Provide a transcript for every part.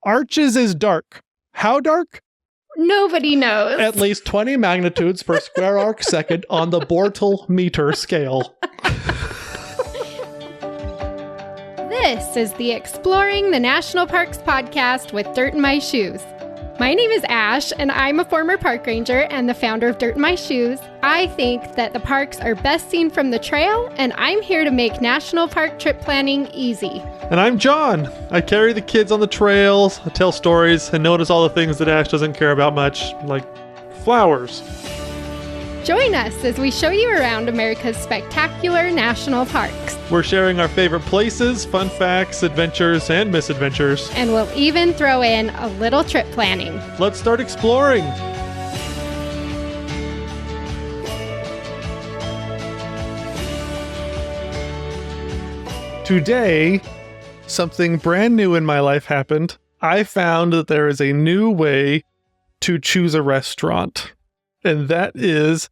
Arches is dark. How dark? Nobody knows. At least 20 magnitudes per square arc second on the Bortle meter scale. This is the Exploring the National Parks podcast with Dirt in My Shoes. My name is Ash, and I'm a former park ranger and the founder of Dirt in My Shoes. I think that the parks are best seen from the trail, and I'm here to make national park trip planning easy. And I'm John. I carry the kids on the trails, I tell stories, and notice all the things that Ash doesn't care about much, like flowers. Join us as we show you around America's spectacular national parks. We're sharing our favorite places, fun facts, adventures, and misadventures. And we'll even throw in a little trip planning. Let's start exploring. Today, something brand new in my life happened. I found that there is a new way to choose a restaurant, and that is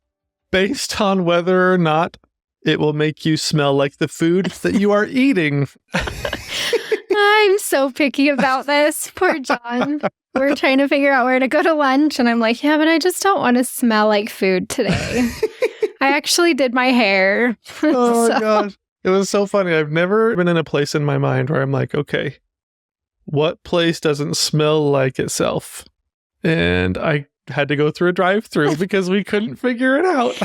based on whether or not it will make you smell like the food that you are eating. I'm so picky about this. Poor John. We're trying to figure out where to go to lunch, and I'm like, yeah, but I just don't want to smell like food today. I actually did my hair. Oh my gosh. It was so funny. I've never been in a place in my mind where I'm like, okay, what place doesn't smell like itself? And I had to go through a drive-thru because we couldn't figure it out.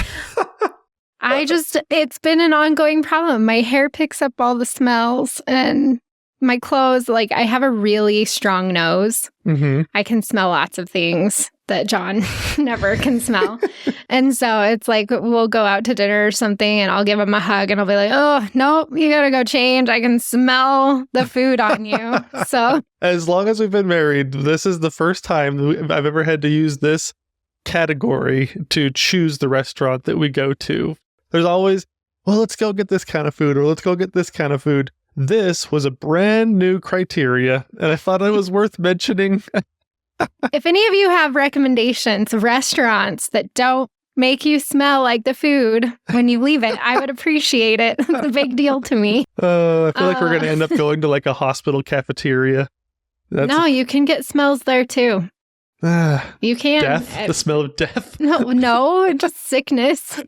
It's been an ongoing problem. My hair picks up all the smells, and my clothes, like, I have a really strong nose. Mm-hmm. I can smell lots of things that John never can smell. And so it's like, we'll go out to dinner or something, and I'll give him a hug, and I'll be like, oh, no, you gotta go change. I can smell the food on you. So as long as we've been married, this is the first time I've ever had to use this category to choose the restaurant that we go to. There's always, well, let's go get this kind of food, or let's go get this kind of food. This was a brand new criteria, and I thought it was worth mentioning. if any of you have recommendations of restaurants that don't make you smell like the food when you leave it, I would appreciate it. It's a big deal to me. I feel like we're going to end up going to like a hospital cafeteria. No, you can get smells there too. You can. Death? The smell of death? No, just sickness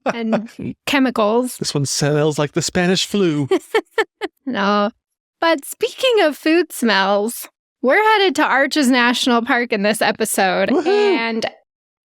and chemicals. This one smells like the Spanish flu. No. But speaking of food smells, we're headed to Arches National Park in this episode. Woohoo! And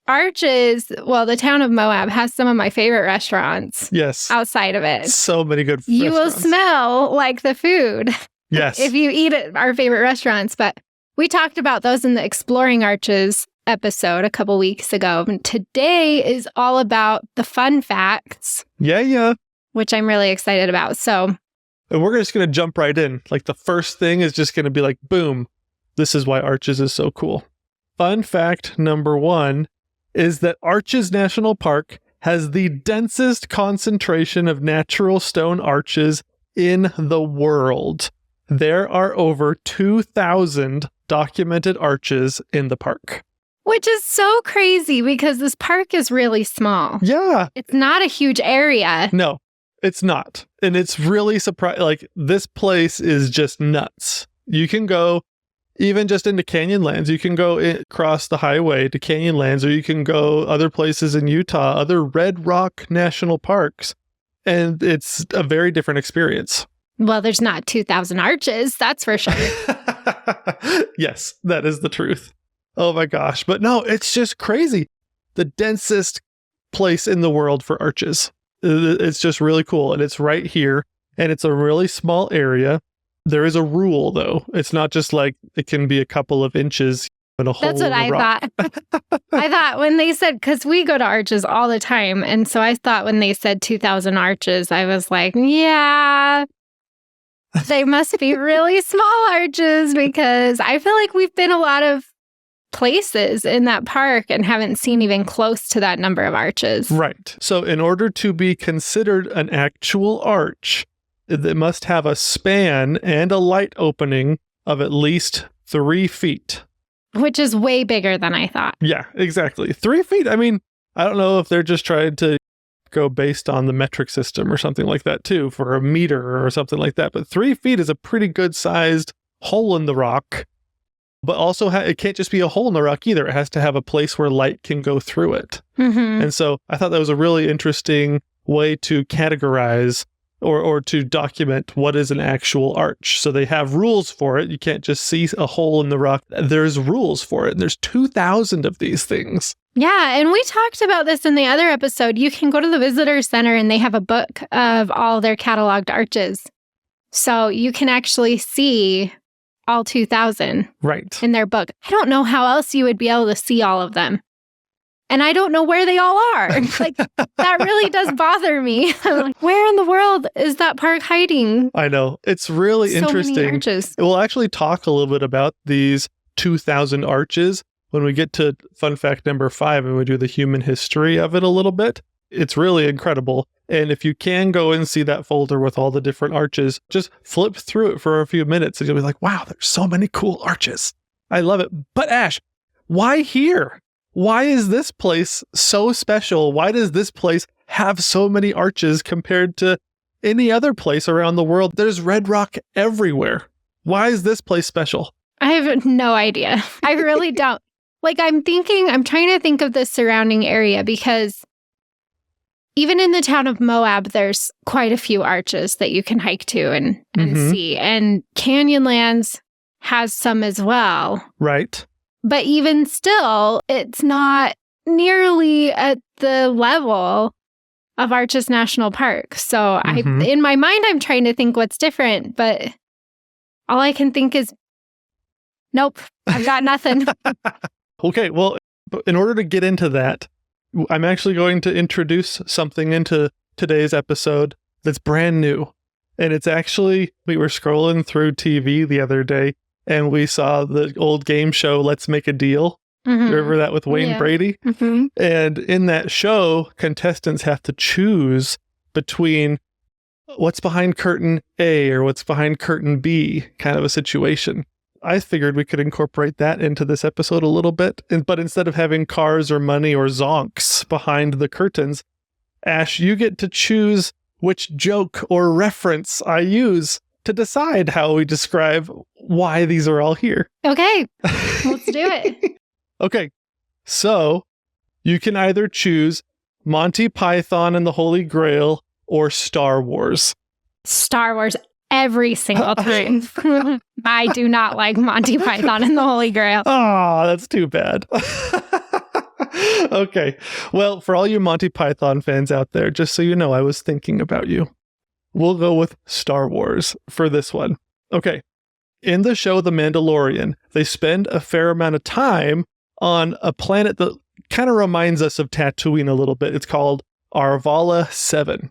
Arches, well, the town of Moab has some of my favorite restaurants. Yes. Outside of it. So many good You will restaurants. smell like the food. Yes. If you eat at our favorite restaurants. But we talked about those in the Exploring Arches episode a couple weeks ago. And today is all about the fun facts. Yeah. Which I'm really excited about. So, And we're just going to jump right in. Like the first thing is just going to be like, boom, this is why Arches is so cool. Fun fact number 1 is that Arches National Park has the densest concentration of natural stone arches in the world. There are over 2,000 documented arches in the park. which is so crazy because this park is really small. Yeah. It's not a huge area. No, it's not. And it's really surprising. Like, this place is just nuts. You can go even just into Canyonlands. You can go across the highway to Canyonlands, or you can go other places in Utah, other Red Rock National Parks. And it's a very different experience. Well, there's not 2,000 arches, that's for sure. Yes, that is the truth. Oh my gosh. But no, it's just crazy. The densest place in the world for arches. It's just really cool. And it's right here. And it's a really small area. There is a rule, though. It's not just like it can be a couple of inches in a hole. That's what in the rock. thought. I thought when they said, because we go to arches all the time. And so I thought when they said 2,000 arches, I was like, yeah, they must be really small arches, because I feel like we've been a lot of places in that park and haven't seen even close to that number of arches. Right. So in order to be considered an actual arch, it must have a span and a light opening of at least 3 feet. Which is way bigger than I thought. Yeah, exactly. 3 feet. I mean, I don't know if they're just trying to go based on the metric system or something like that too, for a meter or something like that. But 3 feet is a pretty good sized hole in the rock. but also it can't just be a hole in the rock either. It has to have a place where light can go through it. Mm-hmm. And so I thought that was a really interesting way to categorize or to document what is an actual arch. So they have rules for it. You can't just see a hole in the rock. There's rules for it. And there's 2,000 of these things. Yeah, and we talked about this in the other episode. You can go to the visitor center and they have a book of all their cataloged arches. So you can actually see all 2,000 right in their book. I don't know how else you would be able to see all of them. And I don't know where they all are. Like, that really does bother me. Like, where in the world is that park hiding? I know. It's really So interesting. many arches. We'll actually talk a little bit about these 2,000 arches when we get to fun fact number 5 and we do the human history of it a little bit. It's really incredible. And if you can go and see that folder with all the different arches, just flip through it for a few minutes and you'll be like, wow, there's so many cool arches. I love it. But Ash, why here? Why is this place so special? Why does this place have so many arches compared to any other place around the world? There's red rock everywhere. Why is this place special? I have no idea. I really don't. Like, I'm trying to think of the surrounding area because even in the town of Moab, there's quite a few arches that you can hike to and see. And Canyonlands has some as well. Right. But even still, it's not nearly at the level of Arches National Park. So in my mind, I'm trying to think what's different, but all I can think is, nope, I've got nothing. Okay, well, in order to get into that, I'm actually going to introduce something into today's episode that's brand new. And it's actually, we were scrolling through TV the other day, and we saw the old game show, Let's Make a Deal. Remember that with Wayne Brady? And in that show, contestants have to choose between what's behind curtain A or what's behind curtain B, kind of a situation. I figured we could incorporate that into this episode a little bit. But instead of having cars or money or zonks behind the curtains, Ash, you get to choose which joke or reference I use to decide how we describe why these are all here. Okay, let's do it. Okay, so you can either choose Monty Python and the Holy Grail or Star Wars. Star Wars every single time. I do not like Monty Python and the Holy Grail. Oh, that's too bad. Okay, well, for all you Monty Python fans out there, just so you know, I was thinking about you. We'll go with Star Wars for this one. Okay. In the show The Mandalorian, they spend a fair amount of time on a planet that kind of reminds us of Tatooine a little bit. It's called Arvala 7.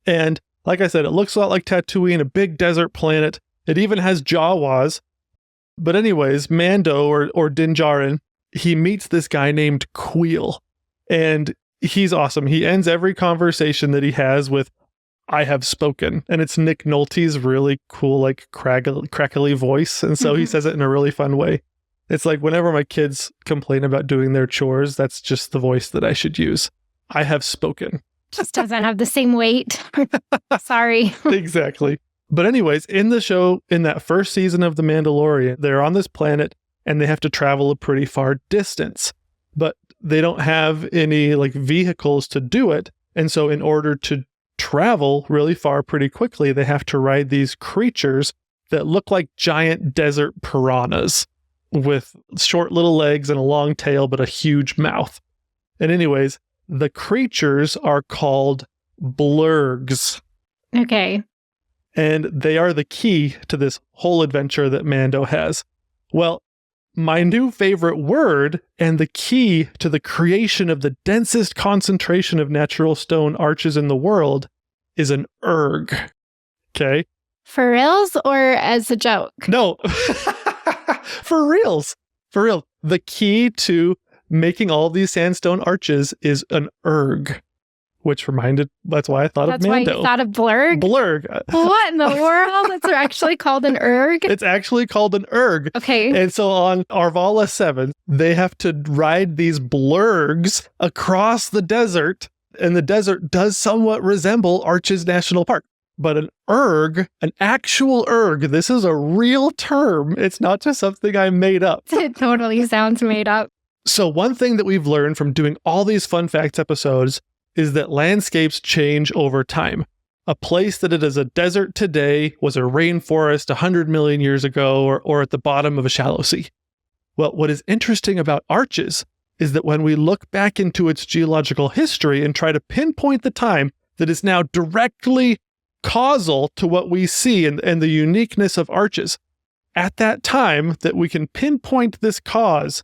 And like I said, it looks a lot like Tatooine, a big desert planet. It even has Jawas. But anyways, Mando or Din Djarin, he meets this guy named Queel. And he's awesome. He ends every conversation that he has with, I have spoken. And it's Nick Nolte's really cool, like crackly voice. And so he says it in a really fun way. It's like whenever my kids complain about doing their chores, that's just the voice that I should use. I have spoken. Just doesn't have the same weight. Sorry. Exactly. But anyways, in the show, in that first season of The Mandalorian, they're on this planet and they have to travel a pretty far distance. But they don't have any like vehicles to do it. And so in order to travel really far pretty quickly, they have to ride these creatures that look like giant desert piranhas with short little legs and a long tail, but a huge mouth. And anyways, the creatures are called blurgs. Okay. And they are the key to this whole adventure that Mando has. Well, my new favorite word and the key to the creation of the densest concentration of natural stone arches in the world is an erg. Okay? For reals or as a joke? No. For reals. For real. The key to making all these sandstone arches is an erg, which that's why I thought of Mando. That's why you thought of blurg? Blurg. What in the world? It's actually called an erg? It's actually called an erg. Okay. And so on Arvala 7, they have to ride these blurgs across the desert, and the desert does somewhat resemble Arches National Park. But an erg, an actual erg, this is a real term. It's not just something I made up. It totally sounds made up. So one thing that we've learned from doing all these fun facts episodes is that landscapes change over time. A place that it is a desert today was a rainforest 100 million years ago or at the bottom of a shallow sea. Well, what is interesting about arches is that when we look back into its geological history and try to pinpoint the time that is now directly causal to what we see and the uniqueness of arches, at that time that we can pinpoint this cause,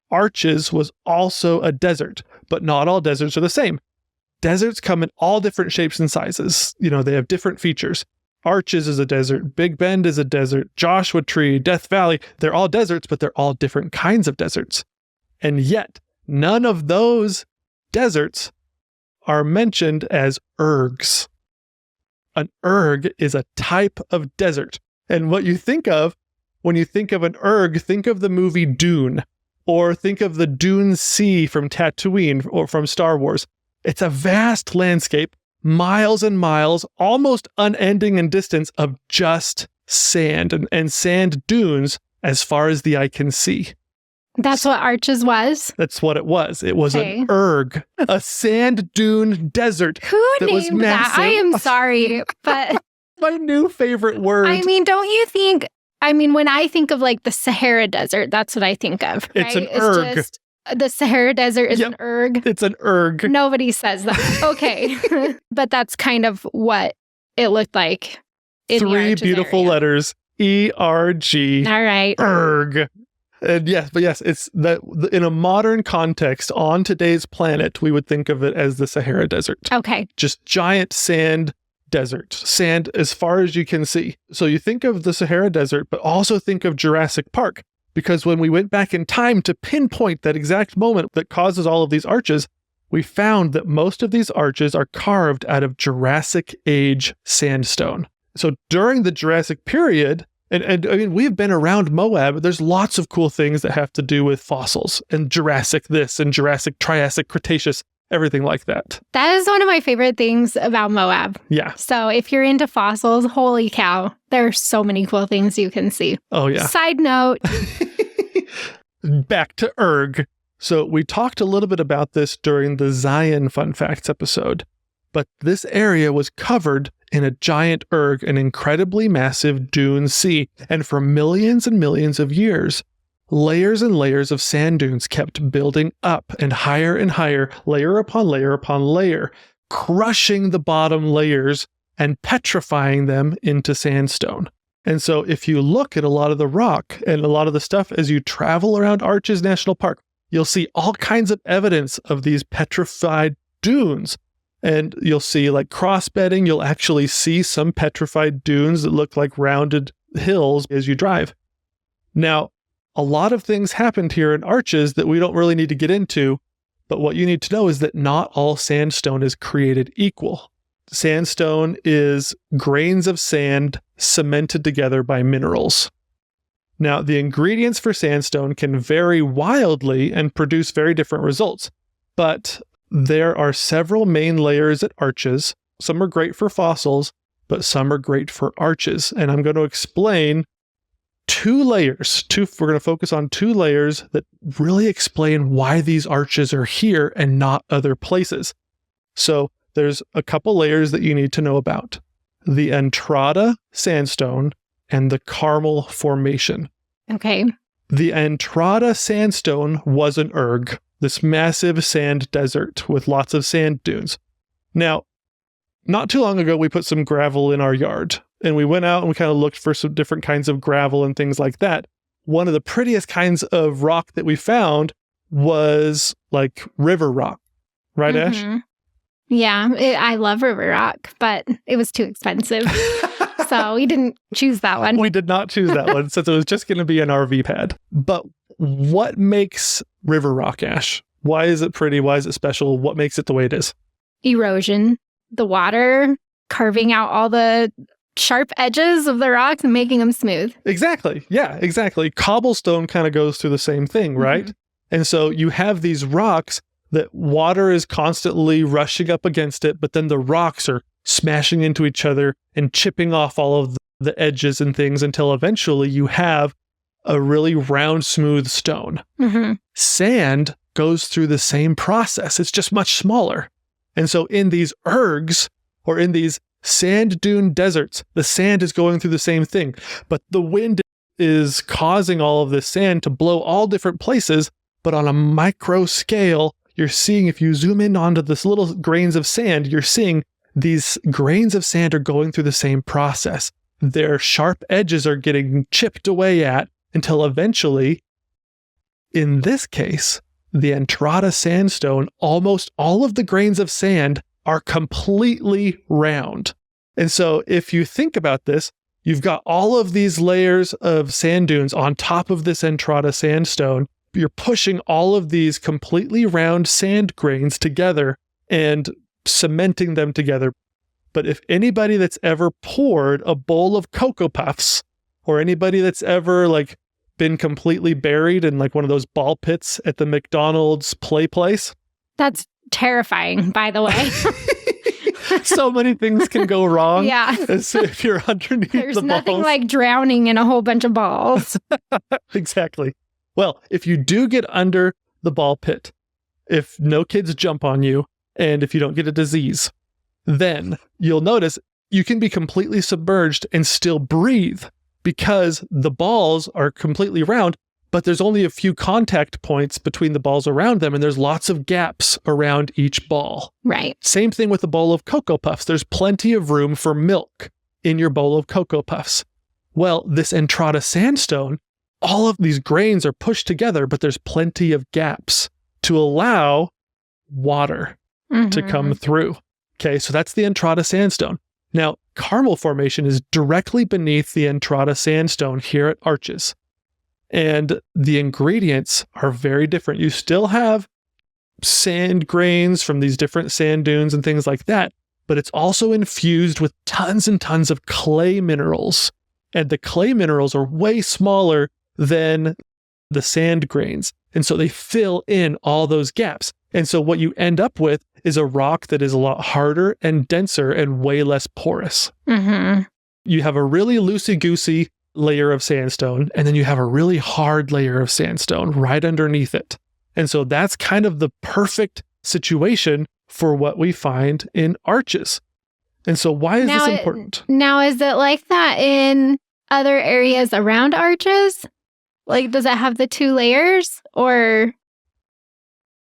arches was also a desert, but not all deserts are the same. Deserts come in all different shapes and sizes. They have different features. Arches is a desert. Big Bend is a desert. Joshua Tree, Death Valley, they're all deserts, but they're all different kinds of deserts. And yet, none of those deserts are mentioned as ergs. An erg is a type of desert. And what you think of when you think of an erg, think of the movie Dune, or think of the Dune Sea from Tatooine or from Star Wars. It's a vast landscape, miles and miles, almost unending in distance of just sand and sand dunes as far as the eye can see. That's what arches was? That's what it was. It was an erg, a sand dune desert. Who named that? I am sorry, but... My new favorite word. I mean, don't you think... when I think of like the Sahara Desert, that's what I think of, right? It's an erg. The Sahara Desert is an erg. It's an erg. Nobody says that. Okay. But that's kind of what it looked like in the 3 beautiful area. letters. E-R-G. All right. Erg. And yes, it's that in a modern context on today's planet, we would think of it as the Sahara Desert. Okay. Just giant sand desert, sand as far as you can see. So you think of the Sahara Desert, but also think of Jurassic Park. Because when we went back in time to pinpoint that exact moment that causes all of these arches, we found that most of these arches are carved out of Jurassic Age sandstone. So during the Jurassic period, and we've been around Moab, but there's lots of cool things that have to do with fossils and Jurassic this and Jurassic, Triassic, Cretaceous, everything like that. That is one of my favorite things about Moab. Yeah. So if you're into fossils, holy cow, there are so many cool things you can see. Oh, yeah. Side note. Back to erg. So we talked a little bit about this during the Zion Fun Facts episode, but this area was covered in a giant erg, an incredibly massive dune sea. And for millions and millions of years, layers and layers of sand dunes kept building up and higher, layer upon layer upon layer, crushing the bottom layers and petrifying them into sandstone. And so if you look at a lot of the rock and a lot of the stuff as you travel around Arches National Park, you'll see all kinds of evidence of these petrified dunes. And you'll see like cross-bedding. You'll actually see some petrified dunes that look like rounded hills as you drive. Now, a lot of things happened here in Arches that we don't really need to get into, but what you need to know is that not all sandstone is created equal. Sandstone is grains of sand cemented together by minerals. Now, the ingredients for sandstone can vary wildly and produce very different results, but there are several main layers at Arches. Some are great for fossils, but some are great for arches. And I'm going to explain two layers. We're going to focus on 2 layers that really explain why these arches are here and not other places. So there's a couple layers that you need to know about. The Entrada sandstone and the Carmel formation. Okay. The Entrada sandstone was an erg, this massive sand desert with lots of sand dunes. Now, not too long ago, we put some gravel in our yard, and we went out and we kind of looked for some different kinds of gravel and things like that. One of the prettiest kinds of rock that we found was like river rock. Right, Ash? Yeah, I love river rock, but it was too expensive. So we didn't choose that one. We did not choose that one since it was just going to be an RV pad. But what makes river rock, Ash? Why is it pretty? Why is it special? What makes it the way it is? Erosion. The water carving out all the sharp edges of the rocks and making them smooth. Exactly. Yeah, exactly. Cobblestone kind of goes through the same thing, right? Mm-hmm. And so you have these rocks that water is constantly rushing up against it, but then the rocks are smashing into each other and chipping off all of the edges and things until eventually you have a really round, smooth stone. Mm-hmm. Sand goes through the same process. It's just much smaller. And so in these ergs, or in these sand dune deserts, the sand is going through the same thing, but the wind is causing all of this sand to blow all different places. But on a micro scale, you're seeing, if you zoom in onto this little grains of sand, you're seeing these grains of sand are going through the same process. Their sharp edges are getting chipped away at until eventually, in this case, the Entrada sandstone, almost all of the grains of sand are completely round. And so if you think about this, you've got all of these layers of sand dunes on top of this Entrada sandstone. You're pushing all of these completely round sand grains together and cementing them together. But if anybody that's ever poured a bowl of Cocoa Puffs, or anybody that's ever like been completely buried in like one of those ball pits at the McDonald's play place. That's terrifying, by the way. So many things can go wrong. Yeah. If you're underneath There's the nothing balls. like drowning in a whole bunch of balls. Exactly. Well, if you do get under the ball pit, if no kids jump on you, and if you don't get a disease, then you'll notice you can be completely submerged and still breathe because the balls are completely round, but there's only a few contact points between the balls around them, and there's lots of gaps around each ball. Right. Same thing with a bowl of Cocoa Puffs. There's plenty of room for milk in your bowl of Cocoa Puffs. Well, this Entrada sandstone, all of these grains are pushed together, but there's plenty of gaps to allow water to come through. Okay, so that's the Entrada sandstone. Now, Carmel Formation is directly beneath the Entrada sandstone here at Arches. And the ingredients are very different. You still have sand grains from these different sand dunes and things like that, but it's also infused with tons and tons of clay minerals. And the clay minerals are way smaller than the sand grains. And so they fill in all those gaps. And so what you end up with is a rock that is a lot harder and denser and way less porous. Mm-hmm. You have a really loosey-goosey layer of sandstone, and then you have a really hard layer of sandstone right underneath it. And so that's kind of the perfect situation for what we find in Arches. And so why is this important? Now, is it like that in other areas around Arches? Like, does it have the two layers? Or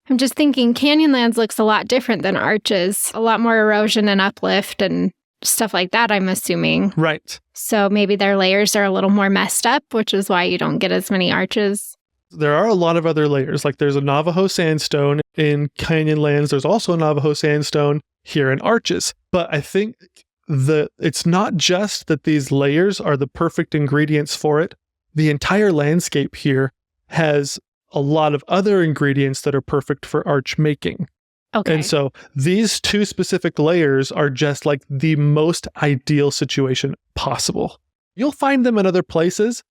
I'm just thinking Canyonlands looks a lot different than Arches. A lot more erosion and uplift and stuff like that, I'm assuming. Right. So maybe their layers are a little more messed up, which is why you don't get as many arches. There are a lot of other layers. Like there's a Navajo sandstone in Canyonlands. There's also a Navajo sandstone here in Arches. But I think it's not just that these layers are the perfect ingredients for it. The entire landscape here has a lot of other ingredients that are perfect for arch making. Okay. And so these two specific layers are just like the most ideal situation possible. You'll find them in other places,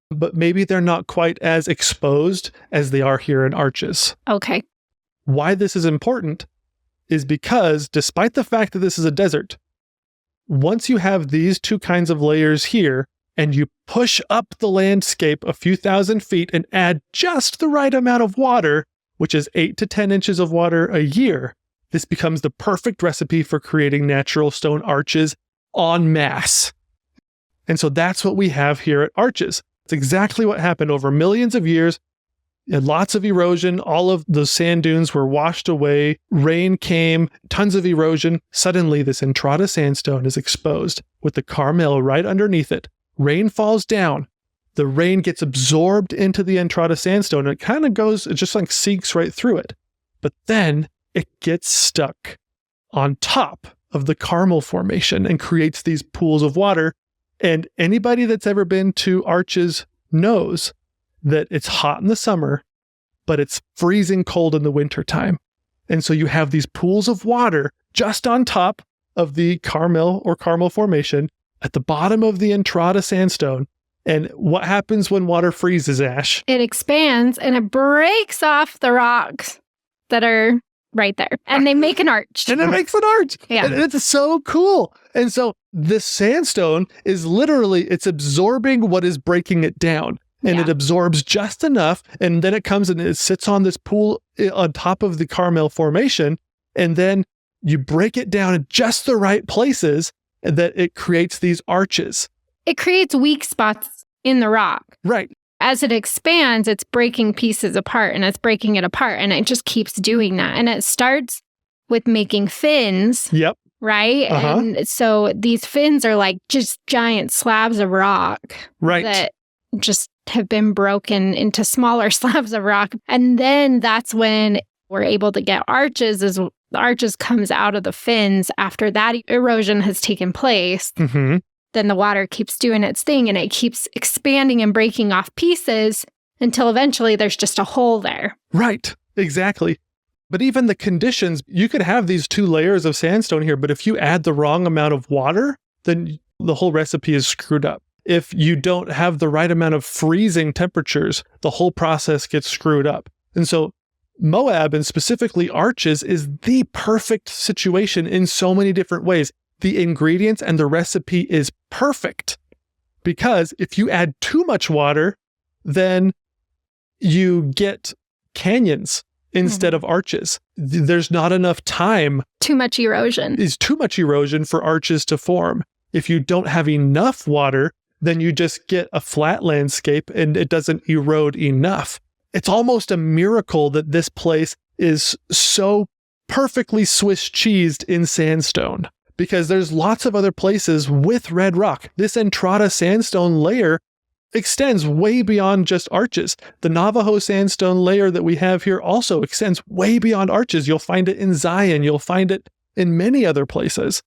but maybe they're not quite as exposed as they are here in Arches. Okay. Why this is important is because despite the fact that this is a desert, once you have these two kinds of layers here, and you push up the landscape a few thousand feet and add just the right amount of water, which is 8 to 10 inches of water a year, this becomes the perfect recipe for creating natural stone arches en masse. And so that's what we have here at Arches. It's exactly what happened over millions of years. And lots of erosion. All of the sand dunes were washed away. Rain came, tons of erosion. Suddenly, this Entrada sandstone is exposed with the Carmel right underneath it. Rain falls down. The rain gets absorbed into the Entrada sandstone, and it kind of goes, it just like sinks right through it. But then it gets stuck on top of the Carmel Formation and creates these pools of water. And anybody that's ever been to Arches knows that it's hot in the summer, but it's freezing cold in the wintertime. And so you have these pools of water just on top of the Carmel or Carmel Formation at the bottom of the Entrada sandstone. And what happens when water freezes, Ash? It expands and it breaks off the rocks that are right there. And they make an arch. And it makes an arch. Yeah. And it's so cool. And so this sandstone is literally, it's absorbing what is breaking it down. And it absorbs just enough. And then it comes and it sits on this pool on top of the Carmel Formation. And then you break it down in just the right places and that it creates these arches. It creates weak spots in the rock. Right. As it expands, it's breaking pieces apart and it's breaking it apart. And it just keeps doing that. And it starts with making fins. Yep. Right? And so these fins are like just giant slabs of rock. Right. That just have been broken into smaller slabs of rock. And then that's when we're able to get arches, as the arches comes out of the fins after that erosion has taken place. Mm-hmm. Then the water keeps doing its thing and it keeps expanding and breaking off pieces until eventually there's just a hole there. Right. Exactly. But even the conditions, you could have these 2 layers of sandstone here, but if you add the wrong amount of water, then the whole recipe is screwed up. If you don't have the right amount of freezing temperatures, the whole process gets screwed up. And so Moab, and specifically arches, is the perfect situation in so many different ways. The ingredients and the recipe is perfect because if you add too much water, then you get canyons instead of arches. There's not enough time. Too much erosion. Is too much erosion for arches to form. If you don't have enough water, then you just get a flat landscape and it doesn't erode enough. It's almost a miracle that this place is so perfectly Swiss cheesed in sandstone, because there's lots of other places with red rock. This Entrada sandstone layer extends way beyond just arches. The Navajo sandstone layer that we have here also extends way beyond arches. You'll find it in Zion. You'll find it in many other places.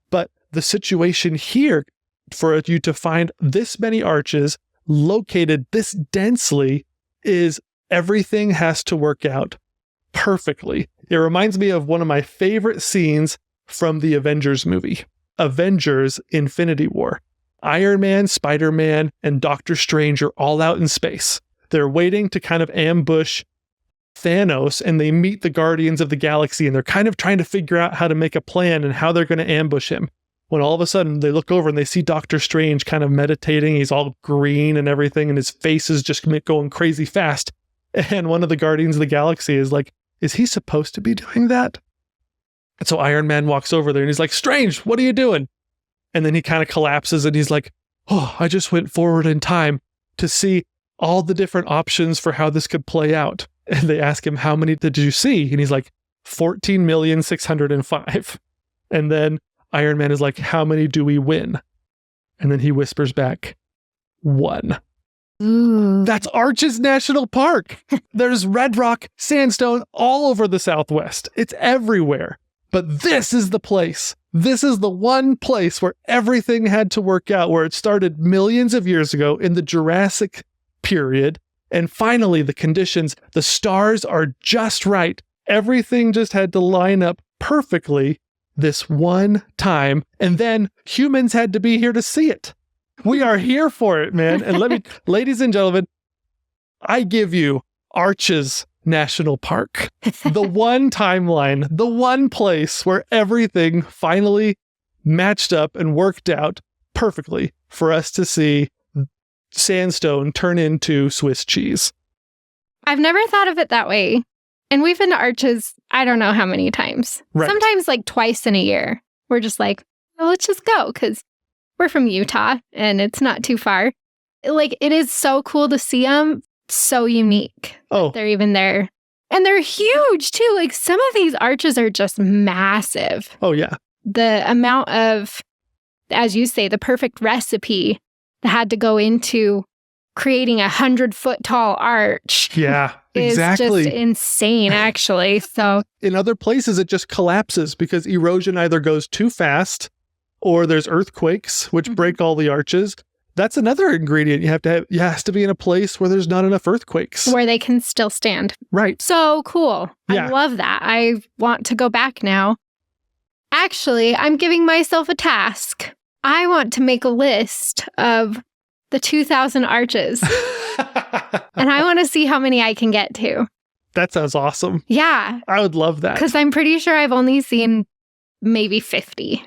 But the situation here, for you to find this many arches located this densely, is everything has to work out perfectly. It reminds me of one of my favorite scenes from the Avengers movie, Avengers Infinity War. Iron Man, Spider-Man, and Doctor Strange are all out in space. They're waiting to kind of ambush Thanos, and they meet the Guardians of the Galaxy, and they're kind of trying to figure out how to make a plan and how they're going to ambush him. When all of a sudden they look over and they see Doctor Strange kind of meditating. He's all green and everything, and his face is just going crazy fast. And one of the Guardians of the Galaxy is like, is he supposed to be doing that? And so Iron Man walks over there and he's like, Strange, what are you doing? And then he kind of collapses and he's like, oh, I just went forward in time to see all the different options for how this could play out. And they ask him, how many did you see? And he's like, 14,605,000. And then Iron Man is like, how many do we win? And then he whispers back, 1. Ooh. That's Arches National Park. There's red rock, sandstone all over the Southwest. It's everywhere. But this is the place. This is the one place where everything had to work out, where it started millions of years ago in the Jurassic period. And finally, the conditions, the stars are just right. Everything just had to line up perfectly this one time. And then humans had to be here to see it. We are here for it, man. And ladies and gentlemen, I give you Arches National Park, the one timeline, the one place where everything finally matched up and worked out perfectly for us to see sandstone turn into Swiss cheese. I've never thought of it that way. And we've been to Arches, I don't know how many times. Right. Sometimes like twice in a year. We're just like, well, let's just go because we're from Utah and it's not too far. Like, it is so cool to see them. So unique. Oh, they're even there. And they're huge too. Like, some of these arches are just massive. Oh, yeah. The amount of, as you say, the perfect recipe that had to go into creating 100-foot tall arch. Yeah, is exactly. just insane, actually. So in other places, it just collapses because erosion either goes too fast or there's earthquakes, which break all the arches. That's another ingredient you have to have. It has to be in a place where there's not enough earthquakes. where they can still stand. Right. So cool. Yeah. I love that. I want to go back now. Actually, I'm giving myself a task. I want to make a list of the 2,000 arches. And I want to see how many I can get to. That sounds awesome. Yeah. I would love that. Because I'm pretty sure I've only seen maybe 50.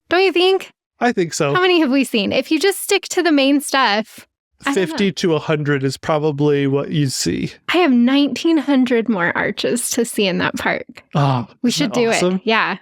Don't you think? I think so. How many have we seen? If you just stick to the main stuff. 50 to 100 is probably what you see. I have 1,900 more arches to see in that park. Oh, we should do it. Yeah.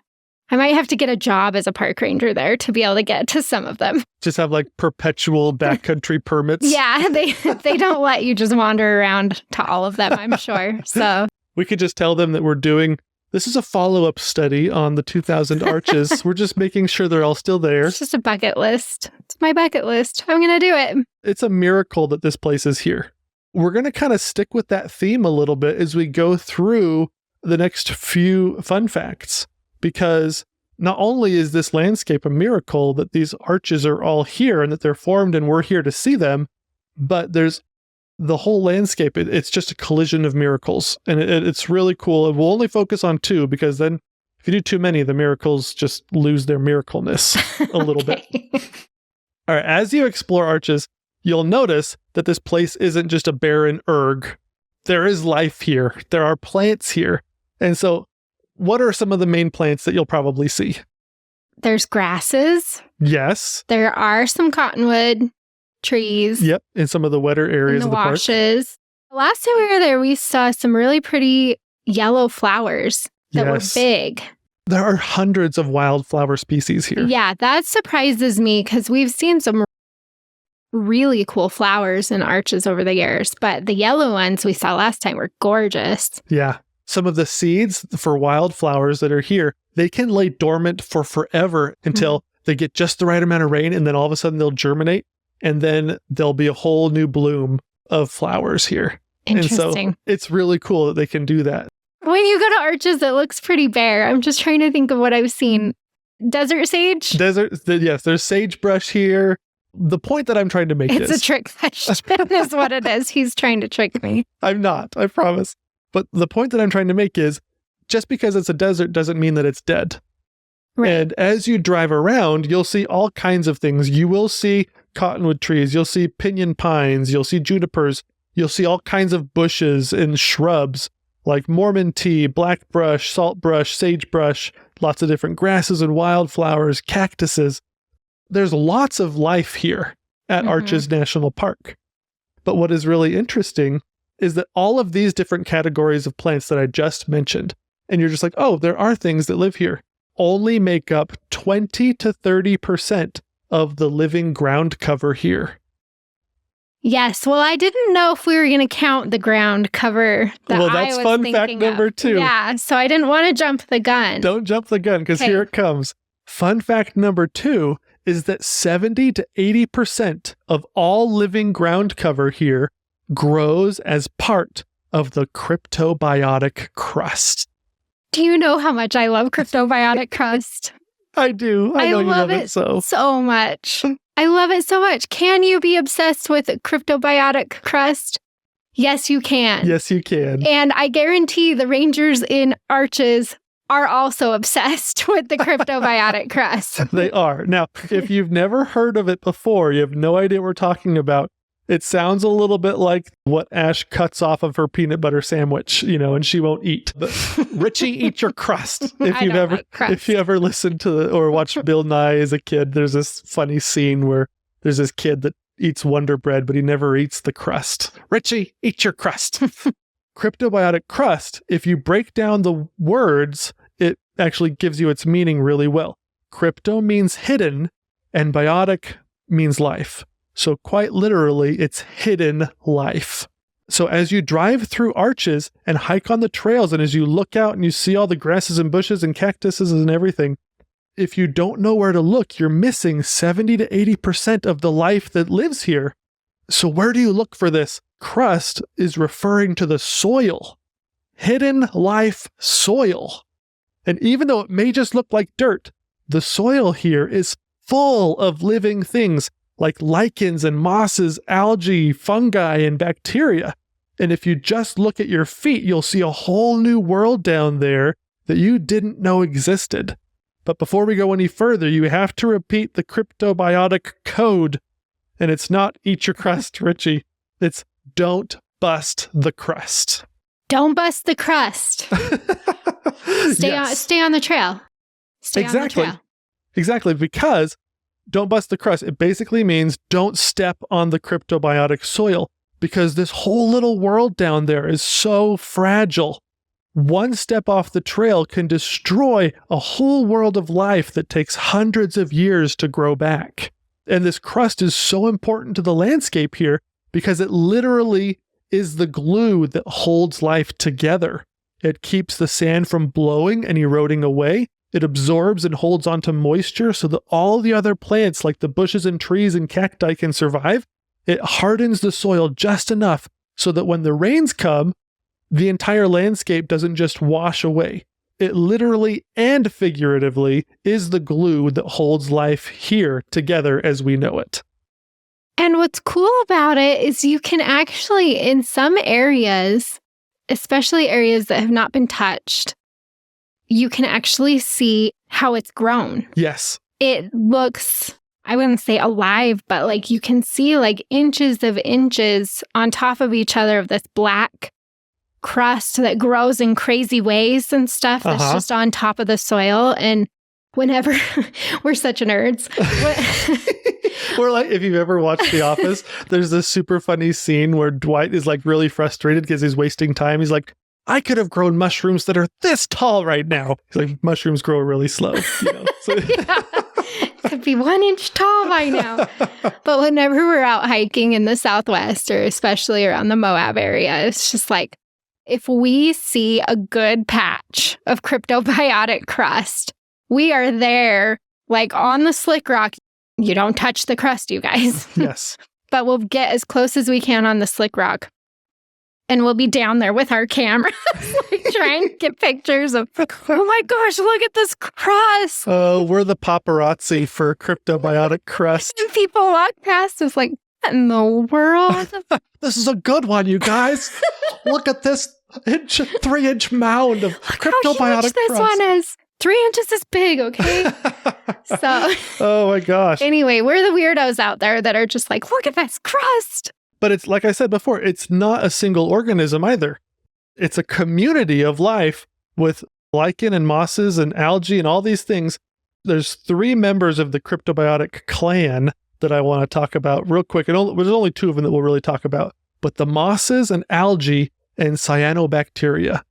I might have to get a job as a park ranger there to be able to get to some of them. Just have like perpetual backcountry permits. Yeah, they don't let you just wander around to all of them, I'm sure. So we could just tell them that we're doing, this is a follow-up study on the 2,000 arches. We're just making sure they're all still there. It's just a bucket list. It's my bucket list. I'm going to do it. It's a miracle that this place is here. We're going to kind of stick with that theme a little bit as we go through the next few fun facts, because not only is this landscape a miracle that these arches are all here and that they're formed and we're here to see them, but there's the whole landscape. It's just a collision of miracles, and it's really cool. And we'll only focus on two, because then if you do too many, the miracles just lose their miracleness a little bit. All right, as you explore arches, you'll notice that this place isn't just a barren erg. There is life here. There are plants here. And so what are some of the main plants that you'll probably see? There's grasses. Yes. There are some cottonwood trees. Yep, in some of the wetter areas of the park. Washes. Last time we were there, we saw some really pretty yellow flowers that were big. There are hundreds of wildflower species here. Yeah, that surprises me because we've seen some really cool flowers and arches over the years, but the yellow ones we saw last time were gorgeous. Yeah. Some of the seeds for wildflowers that are here, they can lay dormant for forever until they get just the right amount of rain, and then all of a sudden they'll germinate, and then there'll be a whole new bloom of flowers here. Interesting. And so it's really cool that they can do that. When you go to arches, it looks pretty bare. I'm just trying to think of what I've seen. Desert sage? Yes, there's sagebrush here. The point that I'm trying to make is... It's a trick question is what it is. He's trying to trick me. I'm not, I promise. But the point that I'm trying to make is, just because it's a desert doesn't mean that it's dead. Right. And as you drive around, you'll see all kinds of things. You will see cottonwood trees. You'll see pinyon pines. You'll see junipers. You'll see all kinds of bushes and shrubs like Mormon tea, blackbrush, saltbrush, sagebrush, lots of different grasses and wildflowers, cactuses. There's lots of life here at Arches National Park. But what is really interesting is that all of these different categories of plants that I just mentioned, and you're just like, oh, there are things that live here, only make up 20 to 30% of the living ground cover here. Yes. Well, I didn't know if we were going to count the ground cover that well, that's I was fun fact number 2. Yeah. So I didn't want to jump the gun. Don't jump the gun, because here it comes. Fun fact number 2 is that 70 to 80% of all living ground cover here grows as part of the cryptobiotic crust. Do you know how much I love cryptobiotic crust? I do. I know you love it so much. I love it so much. Can you be obsessed with cryptobiotic crust? Yes, you can. Yes, you can. And I guarantee the rangers in Arches are also obsessed with the cryptobiotic crust. They are. Now, if you've never heard of it before, you have no idea what we're talking about. It sounds a little bit like what Ash cuts off of her peanut butter sandwich, and she won't eat. But Richie, eat your crust. If you ever listened to or watched Bill Nye as a kid, there's this funny scene where there's this kid that eats Wonder Bread, but he never eats the crust. Richie, eat your crust. Cryptobiotic crust, if you break down the words, it actually gives you its meaning really well. Crypto means hidden, and biotic means life. So quite literally, it's hidden life. So as you drive through Arches and hike on the trails, and as you look out and you see all the grasses and bushes and cactuses and everything, if you don't know where to look, you're missing 70 to 80% of the life that lives here. So where do you look for this? Crust is referring to the soil. Hidden life soil. And even though it may just look like dirt, the soil here is full of living things like lichens and mosses, algae, fungi, and bacteria. And if you just look at your feet, you'll see a whole new world down there that you didn't know existed. But before we go any further, you have to repeat the cryptobiotic code. And it's not eat your crust, Richie. It's don't bust the crust. Don't bust the crust. Stay on the trail. Stay on the trail. Exactly, because don't bust the crust. It basically means don't step on the cryptobiotic soil, because this whole little world down there is so fragile. One step off the trail can destroy a whole world of life that takes hundreds of years to grow back. And this crust is so important to the landscape here because it literally is the glue that holds life together. It keeps the sand from blowing and eroding away. It absorbs and holds onto moisture so that all the other plants, like the bushes and trees and cacti, can survive. It hardens the soil just enough so that when the rains come, the entire landscape doesn't just wash away. It literally and figuratively is the glue that holds life here together as we know it. And what's cool about it is you can actually, in some areas, especially areas that have not been touched, you can actually see how it's grown. Yes. It looks, I wouldn't say alive, but like you can see like inches of inches on top of each other of this black crust that grows in crazy ways and stuff that's just on top of the soil. And whenever we're such nerds. We're like, if you've ever watched The Office, there's this super funny scene where Dwight is like really frustrated because he's wasting time. He's like, I could have grown mushrooms that are this tall right now. He's like, mushrooms grow really slow. You know? So Yeah. Could be 1 inch tall by now. But whenever we're out hiking in the Southwest, or especially around the Moab area, it's just like, if we see a good patch of cryptobiotic crust, we are there, like on the slick rock. You don't touch the crust, you guys. Yes. But we'll get as close as we can on the slick rock. And we'll be down there with our cameras, like trying to get pictures of, oh my gosh, look at this crust. Oh, we're the paparazzi for cryptobiotic crust. And people walk past us like, what in the world? This is a good one, you guys. Look at this 3-inch mound of cryptobiotic how huge this crust. one is. 3 inches is big, okay? So, oh my gosh. Anyway, we're the weirdos out there that are just like, look at this crust. But it's like I said before, it's not a single organism either. It's a community of life with lichen and mosses and algae and all these things. There's 3 members of the cryptobiotic clan that I want to talk about real quick. And there's only 2 of them that we'll really talk about. But the mosses and algae and cyanobacteria.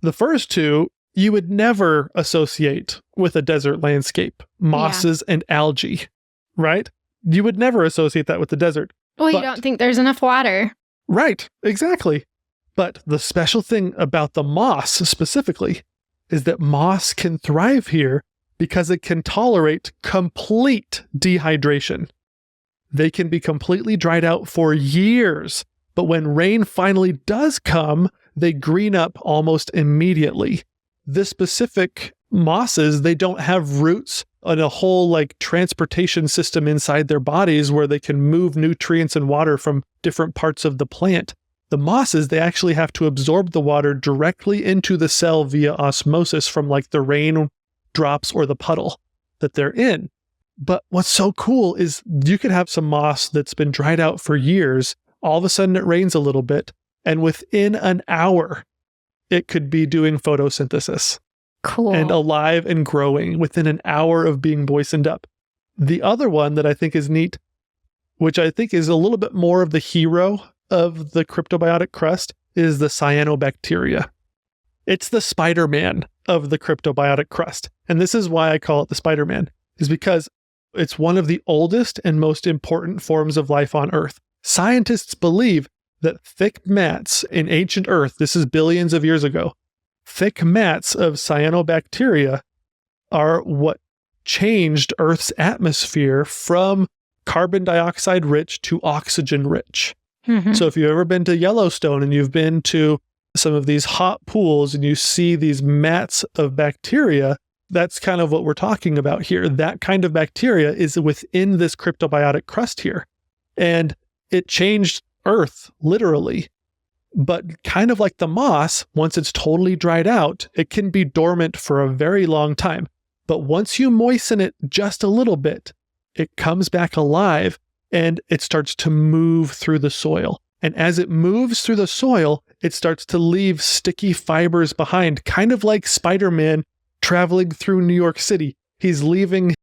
The first 2, you would never associate with a desert landscape. Mosses and algae, right? You would never associate that with the desert. Well, you don't think there's enough water. Right, exactly. But the special thing about the moss specifically is that moss can thrive here because it can tolerate complete dehydration. They can be completely dried out for years, but when rain finally does come, they green up almost immediately. This specific mosses, they don't have roots and a whole like transportation system inside their bodies where they can move nutrients and water from different parts of the plant. The mosses, they actually have to absorb the water directly into the cell via osmosis from like the rain drops or the puddle that they're in. But what's so cool is you could have some moss that's been dried out for years. All of a sudden it rains a little bit, and within an hour, it could be doing photosynthesis. Cool. And alive and growing within an hour of being moistened up. The other one that I think is neat, which I think is a little bit more of the hero of the cryptobiotic crust, is the cyanobacteria. It's the Spider-Man of the cryptobiotic crust. And this is why I call it the Spider-Man, is because it's one of the oldest and most important forms of life on Earth. Scientists believe that thick mats in ancient Earth, this is billions of years ago, thick mats of cyanobacteria are what changed Earth's atmosphere from carbon dioxide rich to oxygen rich. Mm-hmm. So if you've ever been to Yellowstone and you've been to some of these hot pools and you see these mats of bacteria, that's kind of what we're talking about here. That kind of bacteria is within this cryptobiotic crust here. And it changed Earth, literally. But kind of like the moss, once it's totally dried out, it can be dormant for a very long time. But once you moisten it just a little bit, it comes back alive and it starts to move through the soil. And as it moves through the soil, it starts to leave sticky fibers behind, kind of like Spider-Man traveling through New York City. He's leaving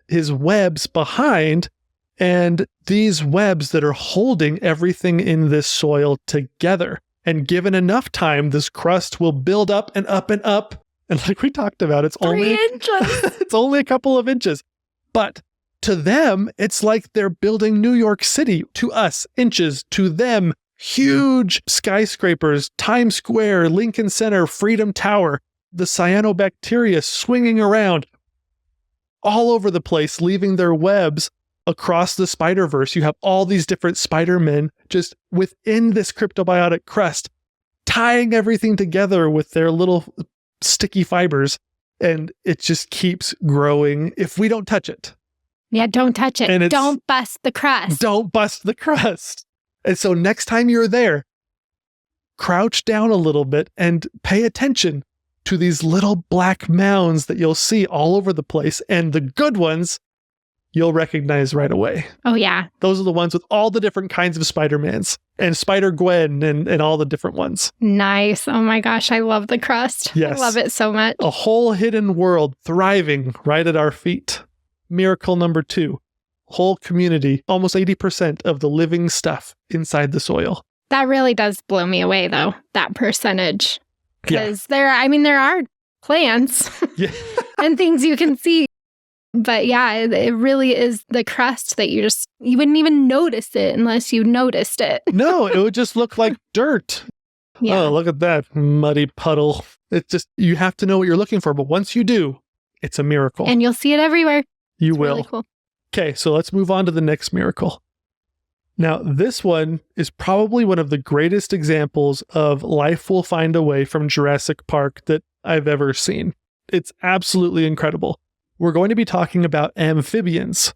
his webs behind, and these webs that are holding everything in this soil together. And given enough time, this crust will build up and up and up. And like we talked about, it's 3 inches. it's only a couple of inches. But to them, it's like they're building New York City. To us, inches. To them, huge skyscrapers, Times Square, Lincoln Center, Freedom Tower, the cyanobacteria swinging around all over the place, leaving their webs across the Spider-Verse. You have all these different Spider-Men just within this cryptobiotic crust, tying everything together with their little sticky fibers, and it just keeps growing if we don't touch it. Yeah, don't touch it. And don't bust the crust. Don't bust the crust. And so next time you're there, crouch down a little bit and pay attention to these little black mounds that you'll see all over the place. And the good ones, you'll recognize right away. Oh, yeah. Those are the ones with all the different kinds of Spider-Mans and Spider-Gwen and all the different ones. Nice. Oh my gosh, I love the crust. Yes. I love it so much. A whole hidden world thriving right at our feet. Miracle number 2. Whole community, almost 80% of the living stuff inside the soil. That really does blow me away, though, that percentage. Because there are plants Yeah. and things you can see. But yeah, it really is the crust that you wouldn't even notice it unless you noticed it. No, it would just look like dirt. Yeah. Oh, look at that muddy puddle. It's just, you have to know what you're looking for. But once you do, it's a miracle. And you'll see it everywhere. You It's will. Really cool. Okay, so let's move on to the next miracle. Now, this one is probably one of the greatest examples of life will find a way from Jurassic Park that I've ever seen. It's absolutely incredible. We're going to be talking about amphibians,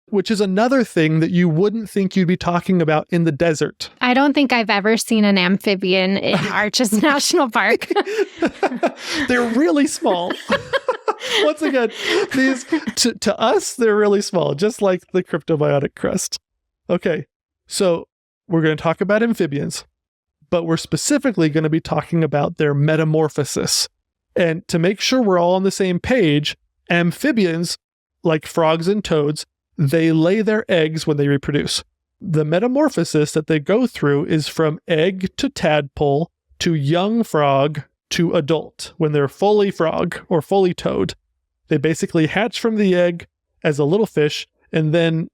which is another thing that you wouldn't think you'd be talking about in the desert. I don't think I've ever seen an amphibian in Arches National Park. They're really small. Once again, these to us, they're really small, just like the cryptobiotic crust. Okay, so we're going to talk about amphibians, but we're specifically going to be talking about their metamorphosis. And to make sure we're all on the same page, amphibians, like frogs and toads, they lay their eggs when they reproduce. The metamorphosis that they go through is from egg to tadpole to young frog to adult when they're fully frog or fully toad. They basically hatch from the egg as a little fish, and then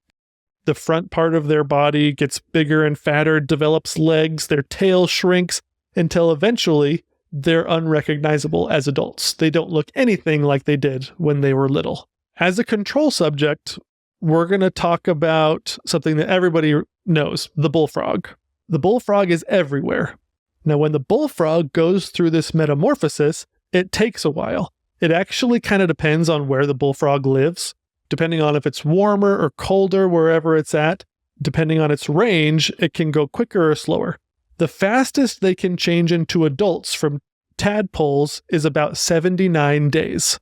the front part of their body gets bigger and fatter, develops legs, their tail shrinks until eventually they're unrecognizable as adults. They don't look anything like they did when they were little. As a control subject, we're going to talk about something that everybody knows, the bullfrog. The bullfrog is everywhere. Now, when the bullfrog goes through this metamorphosis, it takes a while. It actually kind of depends on where the bullfrog lives, depending on if it's warmer or colder wherever it's at. Depending on its range, it can go quicker or slower. The fastest they can change into adults from tadpoles is about 79 days.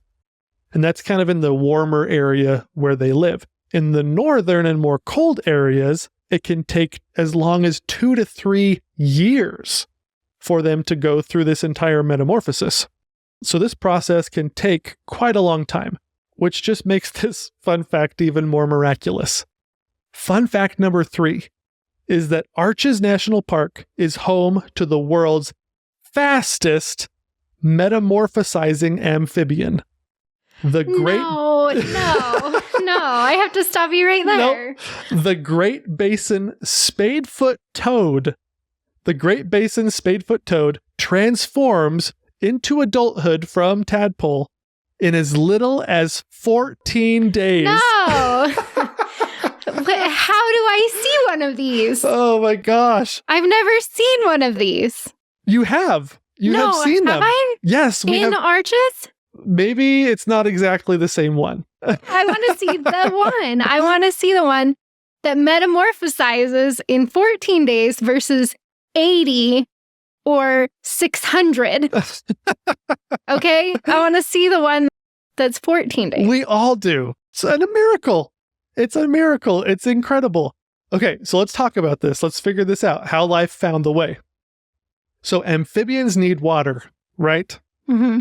And that's kind of in the warmer area where they live. In the northern and more cold areas, it can take as long as 2 to 3 years for them to go through this entire metamorphosis. So this process can take quite a long time, which just makes this fun fact even more miraculous. Fun fact number 3 is that Arches National Park is home to the world's fastest metamorphosizing amphibian. The great... No, I have to stop you right there. Nope. The Great Basin spadefoot toad. The Great Basin spadefoot toad transforms into adulthood from tadpole in as little as 14 days. No. How do I see one of these? Oh my gosh. I've never seen one of these. You have. You have seen them. Have I? Yes. In Arches? Maybe it's not exactly the same one. I want to see the one. I want to see the one that metamorphosizes in 14 days versus 80 or 600. Okay? I want to see the one that's 14 days. We all do. It's a miracle. It's a miracle. It's incredible. Okay, so let's talk about this. Let's figure this out. How life found the way. So amphibians need water, right? Mm-hmm.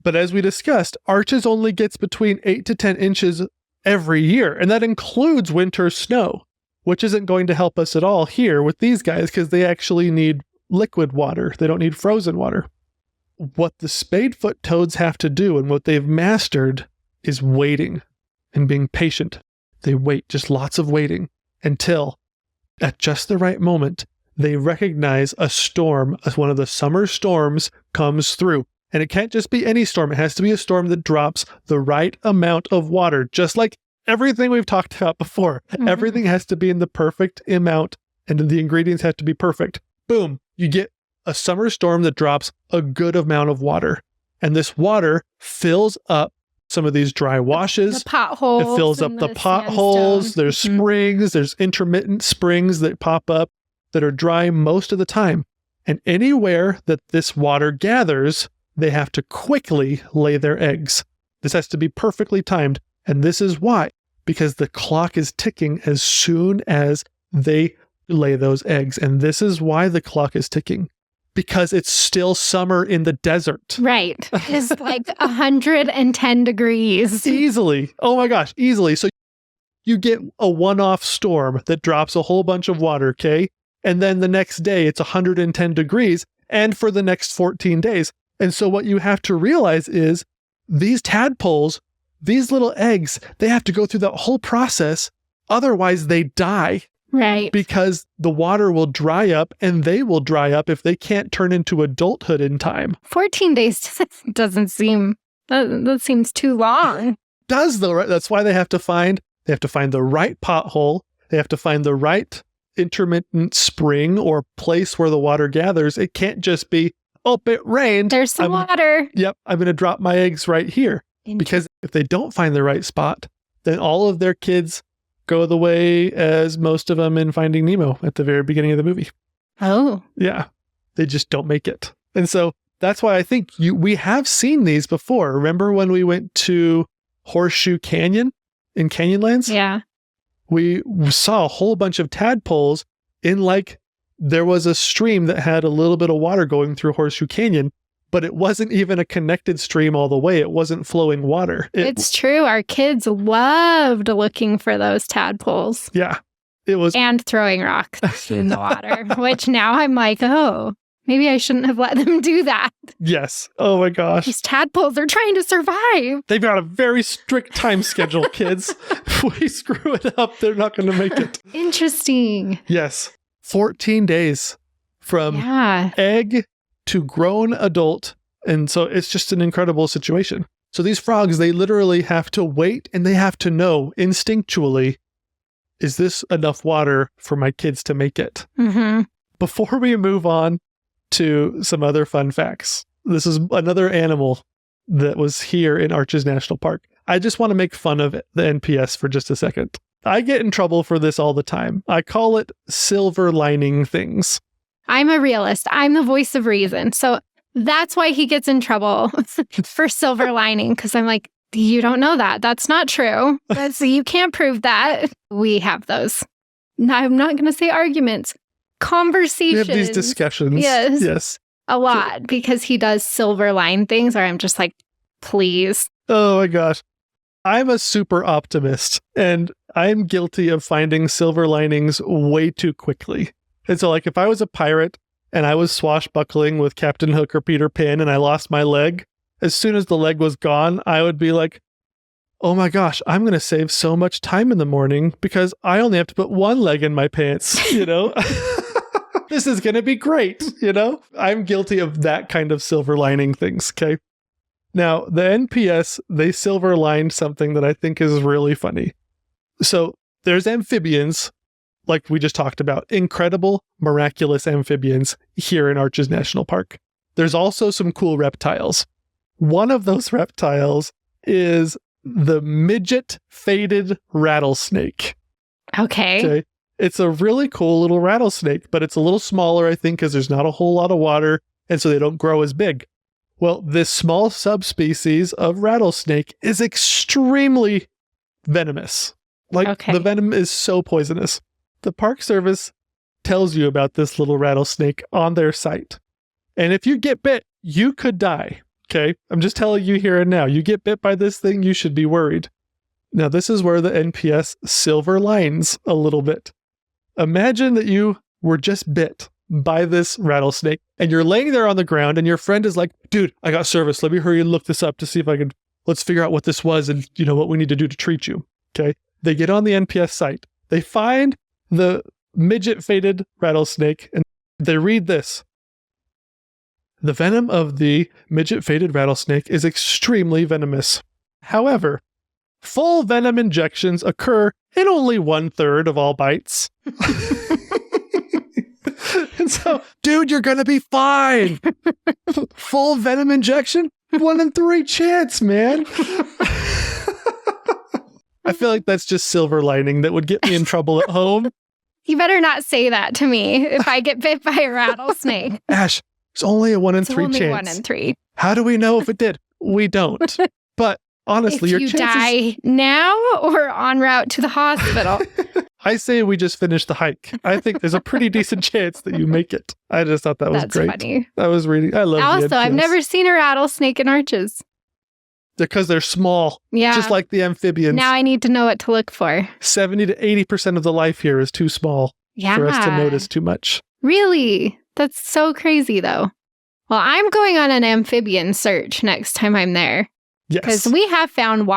But as we discussed, arches only gets between 8 to 10 inches every year, and that includes winter snow, which isn't going to help us at all here with these guys because they actually need liquid water. They don't need frozen water. What the spadefoot toads have to do and what they've mastered is waiting and being patient. They wait, just lots of waiting, until at just the right moment, they recognize a storm, as one of the summer storms comes through. And it can't just be any storm. It has to be a storm that drops the right amount of water, just like everything we've talked about before. Mm-hmm. Everything has to be in the perfect amount, and the ingredients have to be perfect. Boom, you get a summer storm that drops a good amount of water. And this water fills up some of these dry washes. The potholes. It fills up the potholes. Sandstone. There's springs. There's intermittent springs that pop up that are dry most of the time. And anywhere that this water gathers, they have to quickly lay their eggs. This has to be perfectly timed. And this is why. Because the clock is ticking as soon as they lay those eggs. And this is why the clock is ticking. Because it's still summer in the desert. Right. It's like 110 degrees. Easily. Oh my gosh, easily. So you get a one-off storm that drops a whole bunch of water, okay? And then the next day it's 110 degrees, and for the next 14 days. And so what you have to realize is these tadpoles, these little eggs, they have to go through that whole process. Otherwise they die. Right. Because the water will dry up, and they will dry up if they can't turn into adulthood in time. 14 days doesn't seem, that seems too long. Does though, right? That's why they have to find the right pothole. They have to find the right intermittent spring or place where the water gathers. It can't just be, oh, it rained. There's some water. Yep, I'm going to drop my eggs right here. Because if they don't find the right spot, then all of their kids go the way as most of them in Finding Nemo at the very beginning of the movie. Oh. Yeah. They just don't make it. And so that's why I think we have seen these before. Remember when we went to Horseshoe Canyon in Canyonlands? Yeah. We saw a whole bunch of tadpoles in there was a stream that had a little bit of water going through Horseshoe Canyon, but it wasn't even a connected stream all the way. It wasn't flowing water. It's true. Our kids loved looking for those tadpoles. Yeah. It was. And throwing rocks in the water, which now I'm like, oh, maybe I shouldn't have let them do that. Yes. Oh my gosh. These tadpoles are trying to survive. They've got a very strict time schedule, kids. If we screw it up, they're not going to make it. Interesting. Yes. 14 days from egg to grown adult. And so it's just an incredible situation. So these frogs, they literally have to wait, and they have to know instinctually, is this enough water for my kids to make it? Mm-hmm. Before we move on to some other fun facts, this is another animal that was here in Arches National Park. I just want to make fun of the NPS for just a second. I get in trouble for this all the time. I call it silver lining things. I'm a realist. I'm the voice of reason. So that's why he gets in trouble for silver lining, because I'm like, you don't know that. That's not true. You can't prove that. We have those. Now, I'm not going to say arguments. Conversations. We have these discussions. Yes. A lot, because he does silver line things, or I'm just like, please. Oh my gosh. I'm a super optimist, and I'm guilty of finding silver linings way too quickly. And so, if I was a pirate and I was swashbuckling with Captain Hook or Peter Pan and I lost my leg, as soon as the leg was gone, I would be like, oh my gosh, I'm going to save so much time in the morning because I only have to put one leg in my pants, This is going to be great, I'm guilty of that kind of silver lining things, okay? Now, the NPS, they silver lined something that I think is really funny. So there's amphibians, like we just talked about, incredible, miraculous amphibians here in Arches National Park. There's also some cool reptiles. One of those reptiles is the midget faded rattlesnake. Okay. It's a really cool little rattlesnake, but it's a little smaller, I think, because there's not a whole lot of water, and so they don't grow as big. Well, this small subspecies of rattlesnake is extremely venomous. The venom is so poisonous. The Park Service tells you about this little rattlesnake on their site. And if you get bit, you could die. Okay? I'm just telling you here and now. You get bit by this thing, you should be worried. Now, this is where the NPS silver lines a little bit. Imagine that you were just bit by this rattlesnake and you're laying there on the ground and your friend is like, dude, I got service. Let me hurry and look this up to see if I can, let's figure out what this was and what we need to do to treat you. Okay. They get on the NPS site. They find the midget faded rattlesnake and they read this. The venom of the midget faded rattlesnake is extremely venomous. However, full venom injections occur in only 1/3 of all bites. And so, dude, you're going to be fine. Full venom injection? 1 in 3 chance, man. I feel like that's just silver lining that would get me in trouble at home. You better not say that to me if I get bit by a rattlesnake. Ash, it's only a 1 in 3 only chance. 1 in 3. How do we know if it did? We don't. But honestly, if your you chances... die now or en route to the hospital. I say we just finish the hike. I think there's a pretty decent chance that you make it. I just thought that was That's great. Funny. I was reading. I love Also, I've never seen a rattlesnake in arches. Because they're small. Yeah. Just like the amphibians. Now I need to know what to look for. 70 to 80% of the life here is too small for us to notice too much. Really? That's so crazy, though. Well, I'm going on an amphibian search next time I'm there. Yes. Because we have found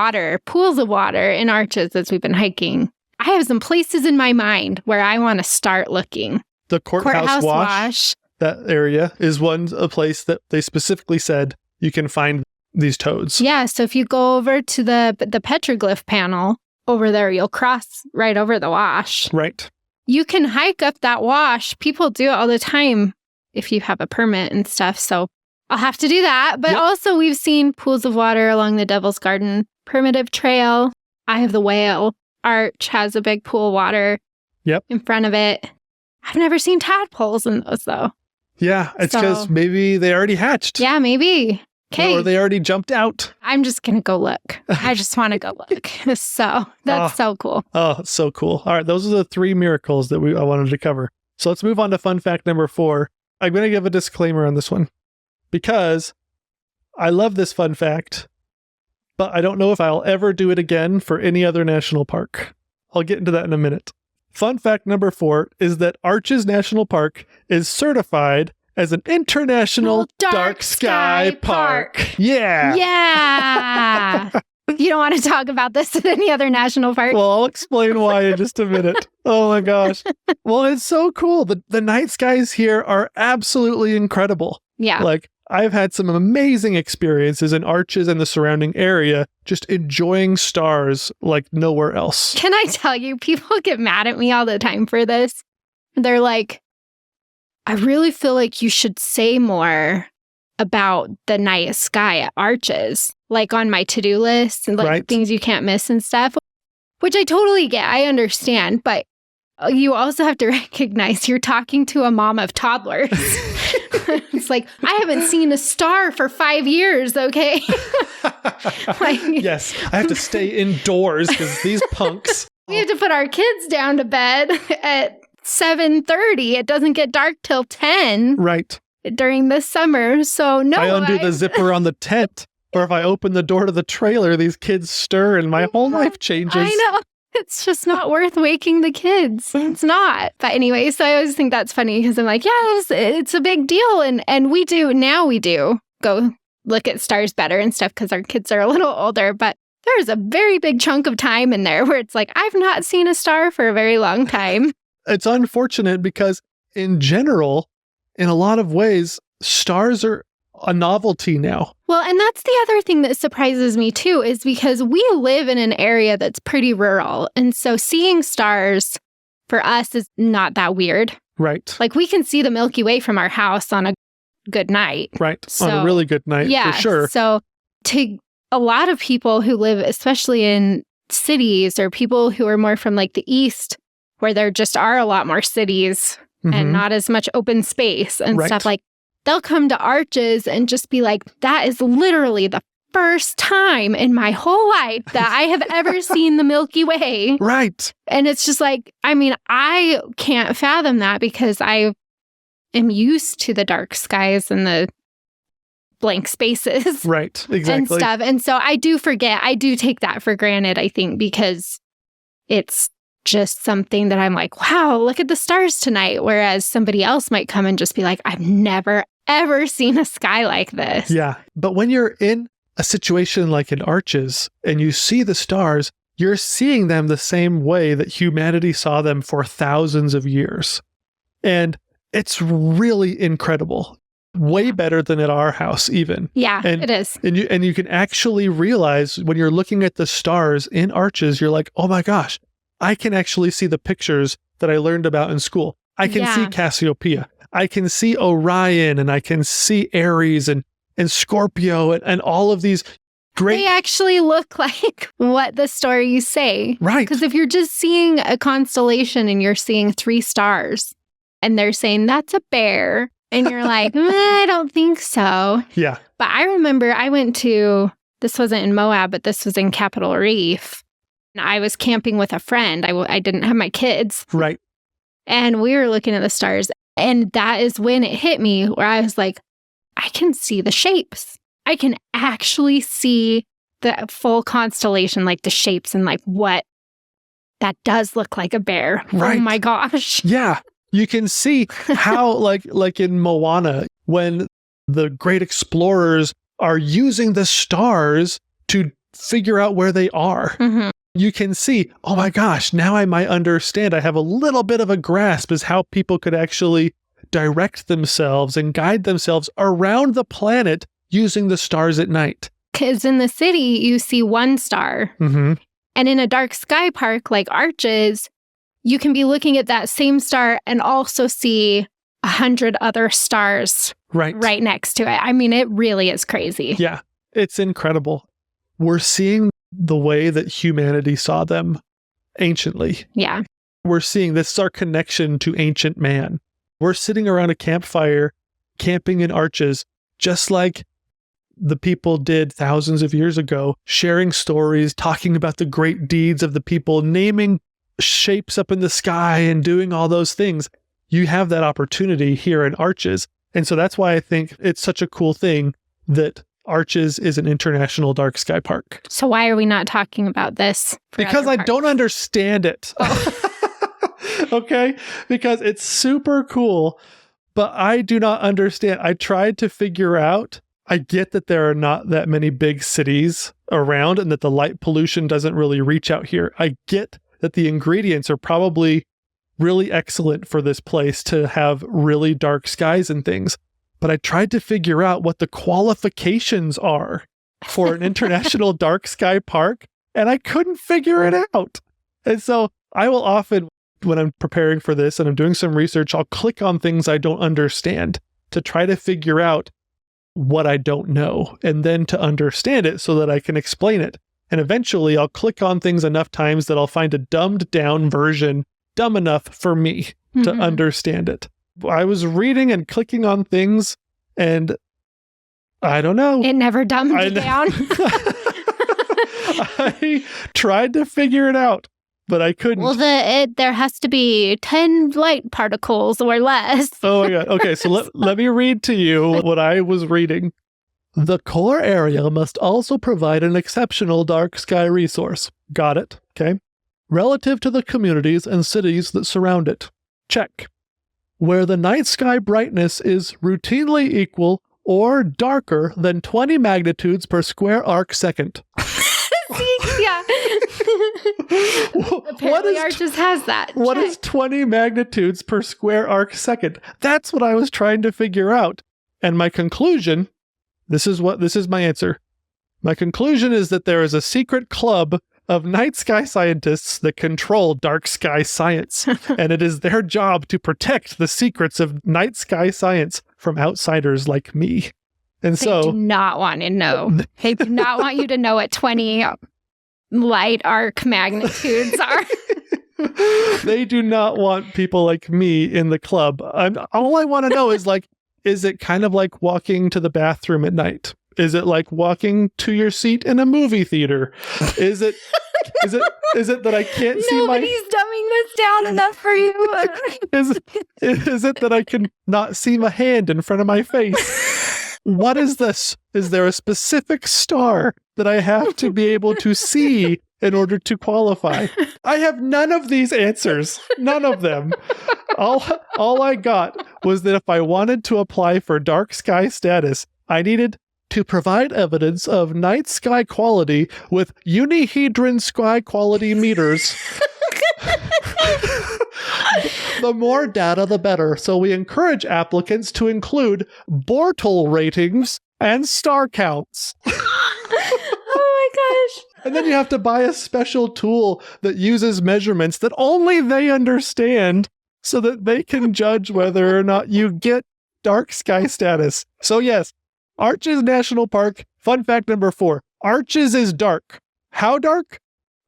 pools of water in arches as we've been hiking. I have some places in my mind where I want to start looking. The courthouse wash, that area is a place that they specifically said you can find these toads. Yeah, so if you go over to the petroglyph panel over there, you'll cross right over the wash. Right. You can hike up that wash. People do it all the time if you have a permit and stuff. So I'll have to do that. But also we've seen pools of water along the Devil's Garden Primitive Trail. I have the Whale Arch has a big pool of water in front of it. I've never seen tadpoles in those, though. Yeah, it's because maybe they already hatched. Yeah, maybe. Okay. Or they already jumped out. I'm just going to go look. I just want to go look. So that's so cool. Oh, it's so cool. All right, those are the 3 miracles that I wanted to cover. So let's move on to fun fact number 4. I'm going to give a disclaimer on this one because I love this fun fact, but I don't know if I'll ever do it again for any other national park. I'll get into that in a minute. Fun fact number 4 is that Arches National Park is certified as an international dark sky park. Yeah. Yeah. You don't want to talk about this at any other national park? Well, I'll explain why in just a minute. Oh my gosh. Well, it's so cool. The night skies here are absolutely incredible. Yeah. Like, I've had some amazing experiences in Arches and the surrounding area, just enjoying stars like nowhere else. Can I tell you, people get mad at me all the time for this. They're like, I really feel like you should say more about the night sky at Arches, like on my to-do list and like things you can't miss and stuff, which I totally get. I understand. But you also have to recognize you're talking to a mom of toddlers. It's like, I haven't seen a star for 5 years, okay? Yes, I have to stay indoors because these punks. We have to put our kids down to bed at 7:30. It doesn't get dark till 10. Right. During the summer. So no. I undo the zipper on the tent. Or if I open the door to the trailer, these kids stir and my whole life changes. I know. It's just not worth waking the kids. It's not. But anyway, so I always think that's funny because I'm like, yeah, it's a big deal. And we do go look at stars better and stuff because our kids are a little older. But there's a very big chunk of time in there where it's like, I've not seen a star for a very long time. It's unfortunate because in general, in a lot of ways, stars are a novelty now. Well, and that's the other thing that surprises me too, is because we live in an area that's pretty rural. And so seeing stars for us is not that weird. Right. Like we can see the Milky Way from our house on a good night. Right. So, on a really good night, for sure. So to a lot of people who live, especially in cities or people who are more from like the East, where there just are a lot more cities and not as much open space and stuff, like they'll come to Arches and just be like, that is literally the first time in my whole life that I have ever seen the Milky Way. Right. And it's just like, I mean, I can't fathom that because I've am used to the dark skies and the blank spaces. Right, exactly. And stuff. And so I do forget. I do take that for granted, I think, because it's just something that I'm like, wow, look at the stars tonight. Whereas somebody else might come and just be like, I've never, ever seen a sky like this. Yeah. But when you're in a situation like in Arches and you see the stars, you're seeing them the same way that humanity saw them for thousands of years. And it's really incredible. Way better than at our house, even. Yeah, it is. And you can actually realize when you're looking at the stars in Arches, you're like, oh my gosh, I can actually see the pictures that I learned about in school. I can see Cassiopeia. I can see Orion, and I can see Aries and Scorpio and all of these great... They actually look like what the stories say. Right. Because if you're just seeing a constellation and you're seeing 3 stars and they're saying that's a bear, and you're like, I don't think so. Yeah. But I remember I went to, this wasn't in Moab, but this was in Capitol Reef. And I was camping with a friend. I didn't have my kids. Right. And we were looking at the stars. And that is when it hit me where I was like, I can see the shapes. I can actually see the full constellation, like the shapes and like what that does look like a bear. Right. Oh my gosh. Yeah. You can see how, like in Moana, when the great explorers are using the stars to figure out where they are. Mm-hmm. You can see, oh my gosh, now I might understand. I have a little bit of a grasp as how people could actually direct themselves and guide themselves around the planet using the stars at night. Because in the city, you see one star. Mm-hmm. And in a dark sky park like Arches, you can be looking at that same star and also see 100 other stars right next to it. I mean, it really is crazy. Yeah, it's incredible. We're seeing the way that humanity saw them anciently. Yeah. We're seeing this is our connection to ancient man. We're sitting around a campfire, camping in Arches, just like the people did thousands of years ago, sharing stories, talking about the great deeds of the people, naming shapes up in the sky and doing all those things. You have that opportunity here in Arches. And so that's why I think it's such a cool thing that Arches is an international dark sky park. So why are we not talking about this? Because I don't understand it. Okay? Because it's super cool, but I do not understand. I tried to figure out, I get that there are not that many big cities around and that the light pollution doesn't really reach out here. I get that the ingredients are probably really excellent for this place to have really dark skies and things. But I tried to figure out what the qualifications are for an international dark sky park, and I couldn't figure it out. And so I will often, when I'm preparing for this and I'm doing some research, I'll click on things I don't understand to try to figure out what I don't know, and then to understand it so that I can explain it. And eventually I'll click on things enough times that I'll find a dumbed down version, dumb enough for me to understand it. I was reading and clicking on things, and I don't know. It never dumbed down. I tried to figure it out, but I couldn't. Well, there has to be 10 light particles or less. Oh my God. Okay, so let me read to you what I was reading. The core area must also provide an exceptional dark sky resource. Got it. Okay. Relative to the communities and cities that surround it. Check. Where the night sky brightness is routinely equal or darker than 20 magnitudes per square arc second. Yeah. Apparently Arches has that. What is 20 magnitudes per square arc second? That's what I was trying to figure out. And my conclusion, this is my answer. My conclusion is that there is a secret club of night sky scientists that control dark sky science, and it is their job to protect the secrets of night sky science from outsiders like me. And they do not want to know. They do not want you to know what 20 light arc magnitudes are. They do not want people like me in the club. All I want to know is is it kind of like walking to the bathroom at night? Is it like walking to your seat in a movie theater? Is it Is it that I can't see my... Nobody's dumbing this down enough for you. Is it that I can not see my hand in front of my face? What is this? Is there a specific star that I have to be able to see in order to qualify? I have none of these answers. None of them. All I got was that if I wanted to apply for dark sky status, I needed to provide evidence of night sky quality with unihedron sky quality meters. The more data, the better. So we encourage applicants to include Bortle ratings and star counts. Oh my gosh. And then you have to buy a special tool that uses measurements that only they understand so that they can judge whether or not you get dark sky status. So yes, Arches National Park, fun fact number 4. Arches is dark. How dark?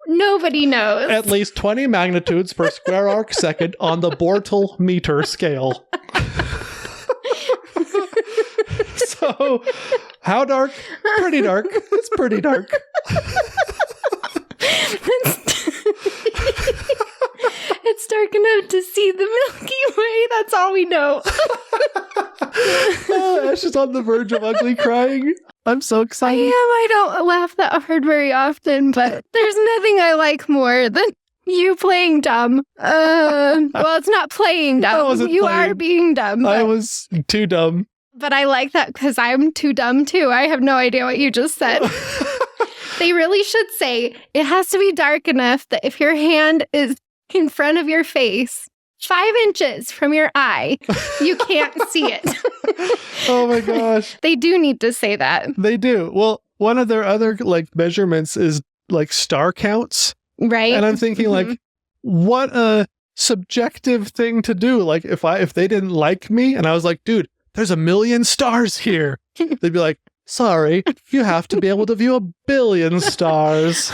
Nobody knows. At least 20 magnitudes per square arc second on the Bortle meter scale. So, how dark? Pretty dark. It's pretty dark. It's dark enough to see the Milky Way. That's all we know. Ash is on the verge of ugly crying. I'm so I excited. am. I don't laugh that hard very often, but there's nothing I like more than you playing dumb. Well, it's not playing I dumb. wasn't You playing. are being dumb. I But, was too dumb. but I like that because I'm too dumb too. I have no idea what you just said. They really should say it has to be dark enough that if your hand is in front of your face, 5 inches from your eye, you can't see it. Oh my gosh. They do need to say that. They do. Well, one of their other measurements is star counts. Right? And I'm thinking what a subjective thing to do. Like if they didn't like me and I was like, dude, there's 1 million stars here. They'd be like, sorry, you have to be able to view 1 billion stars.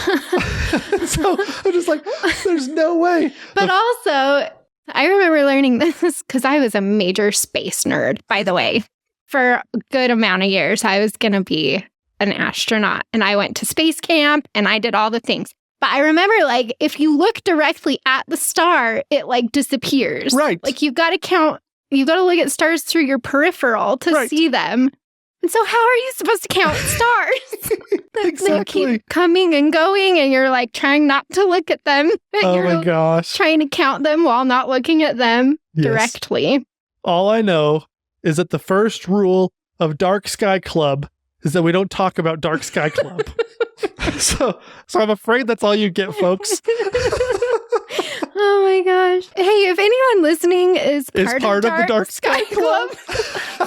So I'm just like, there's no way. But also, I remember learning this because I was a major space nerd, by the way. For a good amount of years, I was going to be an astronaut. And I went to space camp and I did all the things. But I remember, if you look directly at the star, it, disappears. Right. You got to look at stars through your peripheral to see them. And so how are you supposed to count stars? Exactly. They keep coming and going and you're trying not to look at them. Oh You're my gosh. trying to count them while not looking at them Yes. directly. All I know is that the first rule of Dark Sky Club is that we don't talk about Dark Sky Club. So I'm afraid that's all you get, folks. Oh my gosh. Hey, if anyone listening is part of the Dark Sky Club,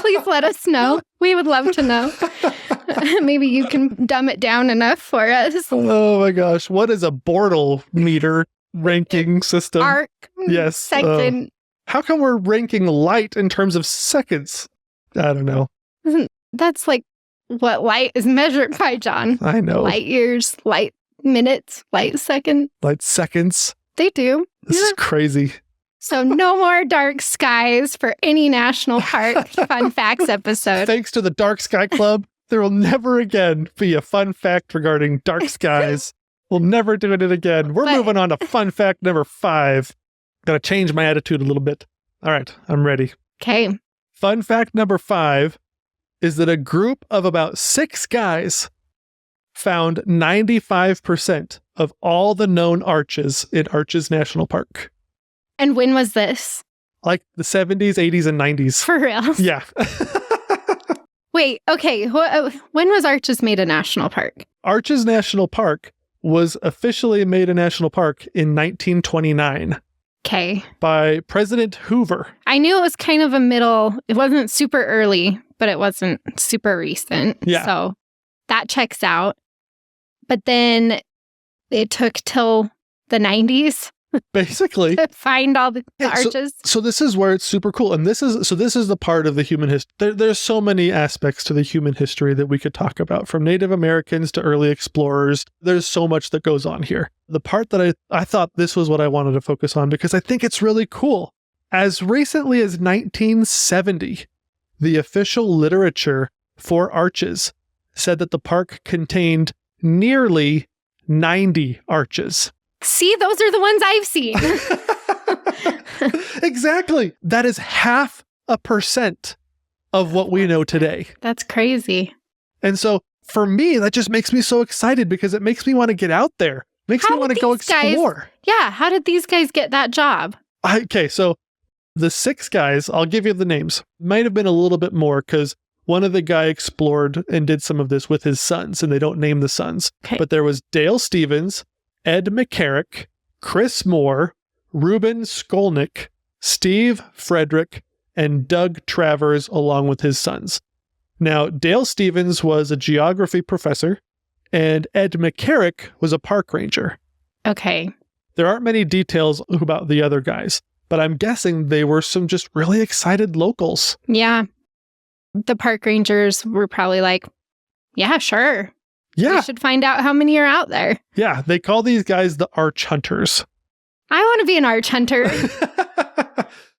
please let us know. We would love to know. Maybe you can dumb it down enough for us. Oh my gosh. What is a Bortle meter ranking system? Arc. Yes. Second. How come we're ranking light in terms of seconds? I don't know. That's what light is measured by, John. I know. Light years, light minutes, light seconds. Light seconds. They do. This is crazy. So no more dark skies for any national park fun facts episode. Thanks to the Dark Sky Club, there will never again be a fun fact regarding dark skies. We'll never do it again. We're moving on to fun fact number 5. Gotta change my attitude a little bit. All right, I'm ready. Okay. Fun fact number 5 is that a group of about 6 guys found 95% of all the known arches in Arches National Park. And when was this? Like the 70s, 80s, and 90s. For real? Yeah. Wait, okay. When was Arches made a national park? Arches National Park was officially made a national park in 1929 Okay. by President Hoover. I knew it was kind of it wasn't super early, but it wasn't super recent. Yeah. So that checks out. But then it took till the 90s Basically. to find all the arches. So this is where it's super cool. And this is the part of the human history. There's so many aspects to the human history that we could talk about, from Native Americans to early explorers. There's so much that goes on here. The part that I thought this was what I wanted to focus on because I think it's really cool. As recently as 1970, the official literature for arches said that the park contained nearly 90 arches. See, those are the ones I've seen. Exactly. That is 0.5% of what we know today. That's crazy. And so for me, that just makes me so excited because it makes me want to get out there. Makes me want to go explore. How did these guys get that job? Okay, so the 6 guys, I'll give you the names. Might have been a little bit more because one of the guy explored and did some of this with his sons, and they don't name the sons. Okay. But there was Dale Stevens, Ed McCarrick, Chris Moore, Ruben Skolnick, Steve Frederick, and Doug Travers, along with his sons. Now, Dale Stevens was a geography professor, and Ed McCarrick was a park ranger. Okay. There aren't many details about the other guys, but I'm guessing they were some just really excited locals. Yeah. The park rangers were probably like, yeah, sure. Yeah. We should find out how many are out there. Yeah, they call these guys the arch hunters. I want to be an arch hunter.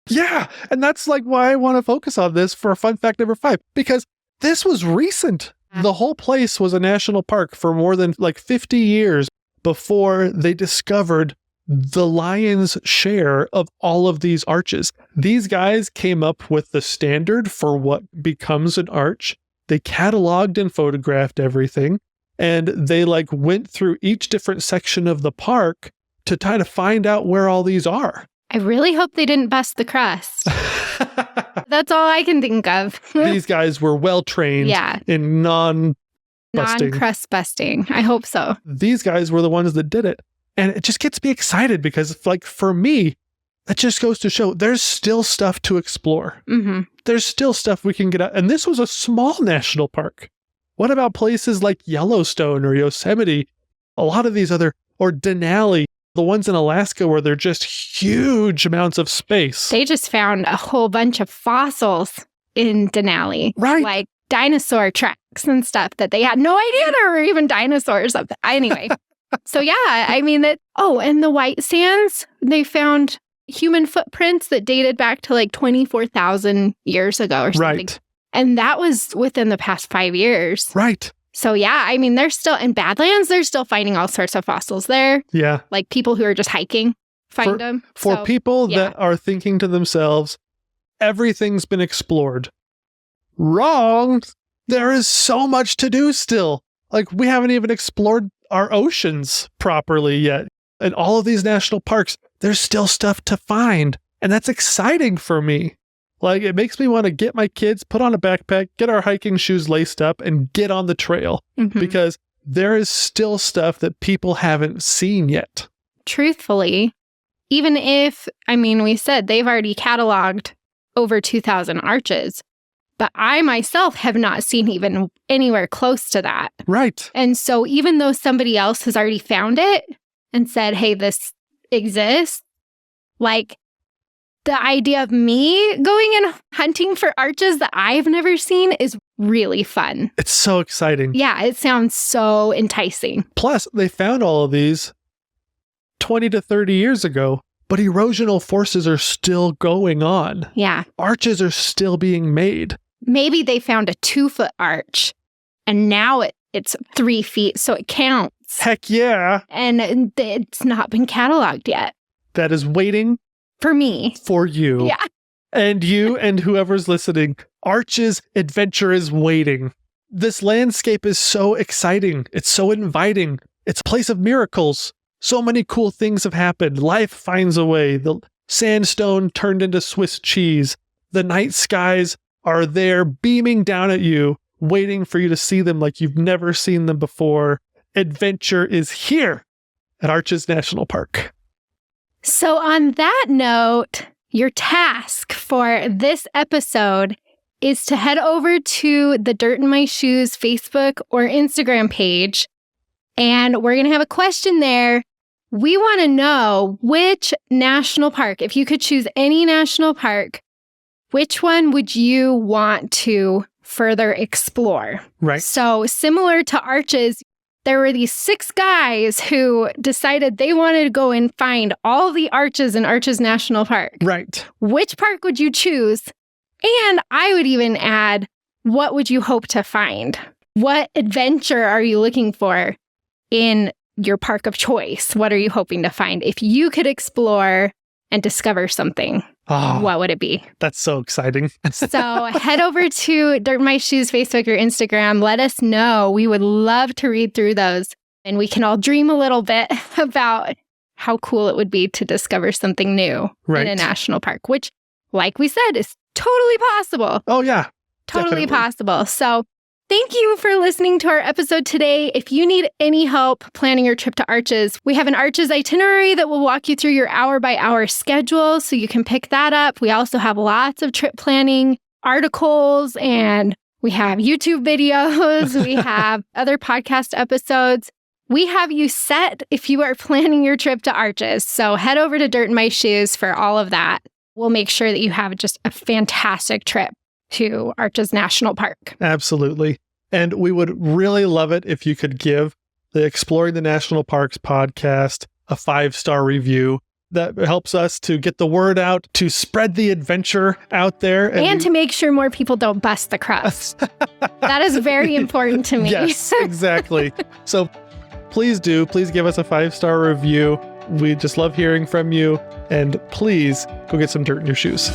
Yeah, and that's like why I want to focus on this for fun fact number 5, because this was recent. The whole place was a national park for more than like 50 years before they discovered the lion's share of all of these arches. These guys came up with the standard for what becomes an arch. They cataloged and photographed everything, and they like went through each different section of the park to try to find out where all these are. I really hope they didn't bust the crust. That's all I can think of. These guys were well trained in non-crust busting. I hope so. These guys were the ones that did it. And it just gets me excited because, like, for me, that just goes to show there's still stuff to explore. Mm-hmm. There's still stuff we can get out. And this was a small national park. What about places like Yellowstone or Yosemite? A lot of these other, or Denali, the ones in Alaska where they're just huge amounts of space. They just found a whole bunch of fossils in Denali. Right. Like dinosaur tracks and stuff that they had no idea there were even dinosaurs up there. Anyway. So yeah, I mean that. Oh, and the white sands, they found human footprints that dated back to like 24,000 years ago or something. Right. And that was within the past 5 years. Right. So yeah, I mean, they're still in Badlands. They're still finding all sorts of fossils there. Yeah. Like people who are just hiking find them. For people that are thinking to themselves, everything's been explored. Wrong. There is so much to do still. Like we haven't even explored our oceans properly yet. And all of these national parks, there's still stuff to find. And that's exciting for me. Like it makes me want to get my kids, put on a backpack, get our hiking shoes laced up and get on the trail because there is still stuff that people haven't seen yet. Truthfully, even if, I mean, we said they've already cataloged over 2,000 arches, but I myself have not seen even anywhere close to that. Right. And so even though somebody else has already found it and said, hey, this exists, like the idea of me going and hunting for arches that I've never seen is really fun. It's so exciting. Yeah, it sounds so enticing. Plus, they found all of these 20 to 30 years ago, but erosional forces are still going on. Yeah. Arches are still being made. Maybe they found a 2-foot arch and now it's 3 feet, so it counts. Heck yeah. And it's not been cataloged yet. That is waiting for me. For you. Yeah. And you and whoever's listening. Arches adventure is waiting. This landscape is so exciting. It's so inviting. It's a place of miracles. So many cool things have happened. Life finds a way. The sandstone turned into Swiss cheese. The night skies are there beaming down at you, waiting for you to see them like you've never seen them before. Adventure is here at Arches National Park. So on that note, your task for this episode is to head over to the Dirt in My Shoes Facebook or Instagram page, and we're going to have a question there. We want to know which national park, if you could choose any national park, which one would you want to further explore? Right. So similar to arches, there were these 6 guys who decided they wanted to go and find all the arches in Arches National Park. Right. Which park would you choose? And I would even add, what would you hope to find? What adventure are you looking for in your park of choice? What are you hoping to find? If you could explore and discover something, what would it be? That's so exciting. So head over to Dirt in My Shoes Facebook or Instagram. Let us know. We would love to read through those. And we can all dream a little bit about how cool it would be to discover something new in a national park, which, like we said, is totally possible. Oh, yeah. Totally possible. So thank you for listening to our episode today. If you need any help planning your trip to Arches, we have an Arches itinerary that will walk you through your hour-by-hour schedule, so you can pick that up. We also have lots of trip planning articles, and we have YouTube videos. We have other podcast episodes. We have you set if you are planning your trip to Arches. So head over to Dirt in My Shoes for all of that. We'll make sure that you have just a fantastic trip to Arches National Park. Absolutely. And we would really love it if you could give the Exploring the National Parks podcast a 5-star review. That helps us to get the word out, to spread the adventure out there. And to make sure more people don't bust the crust. That is very important to me. Yes, exactly. So please give us a 5-star review. We just love hearing from you. And please go get some dirt in your shoes.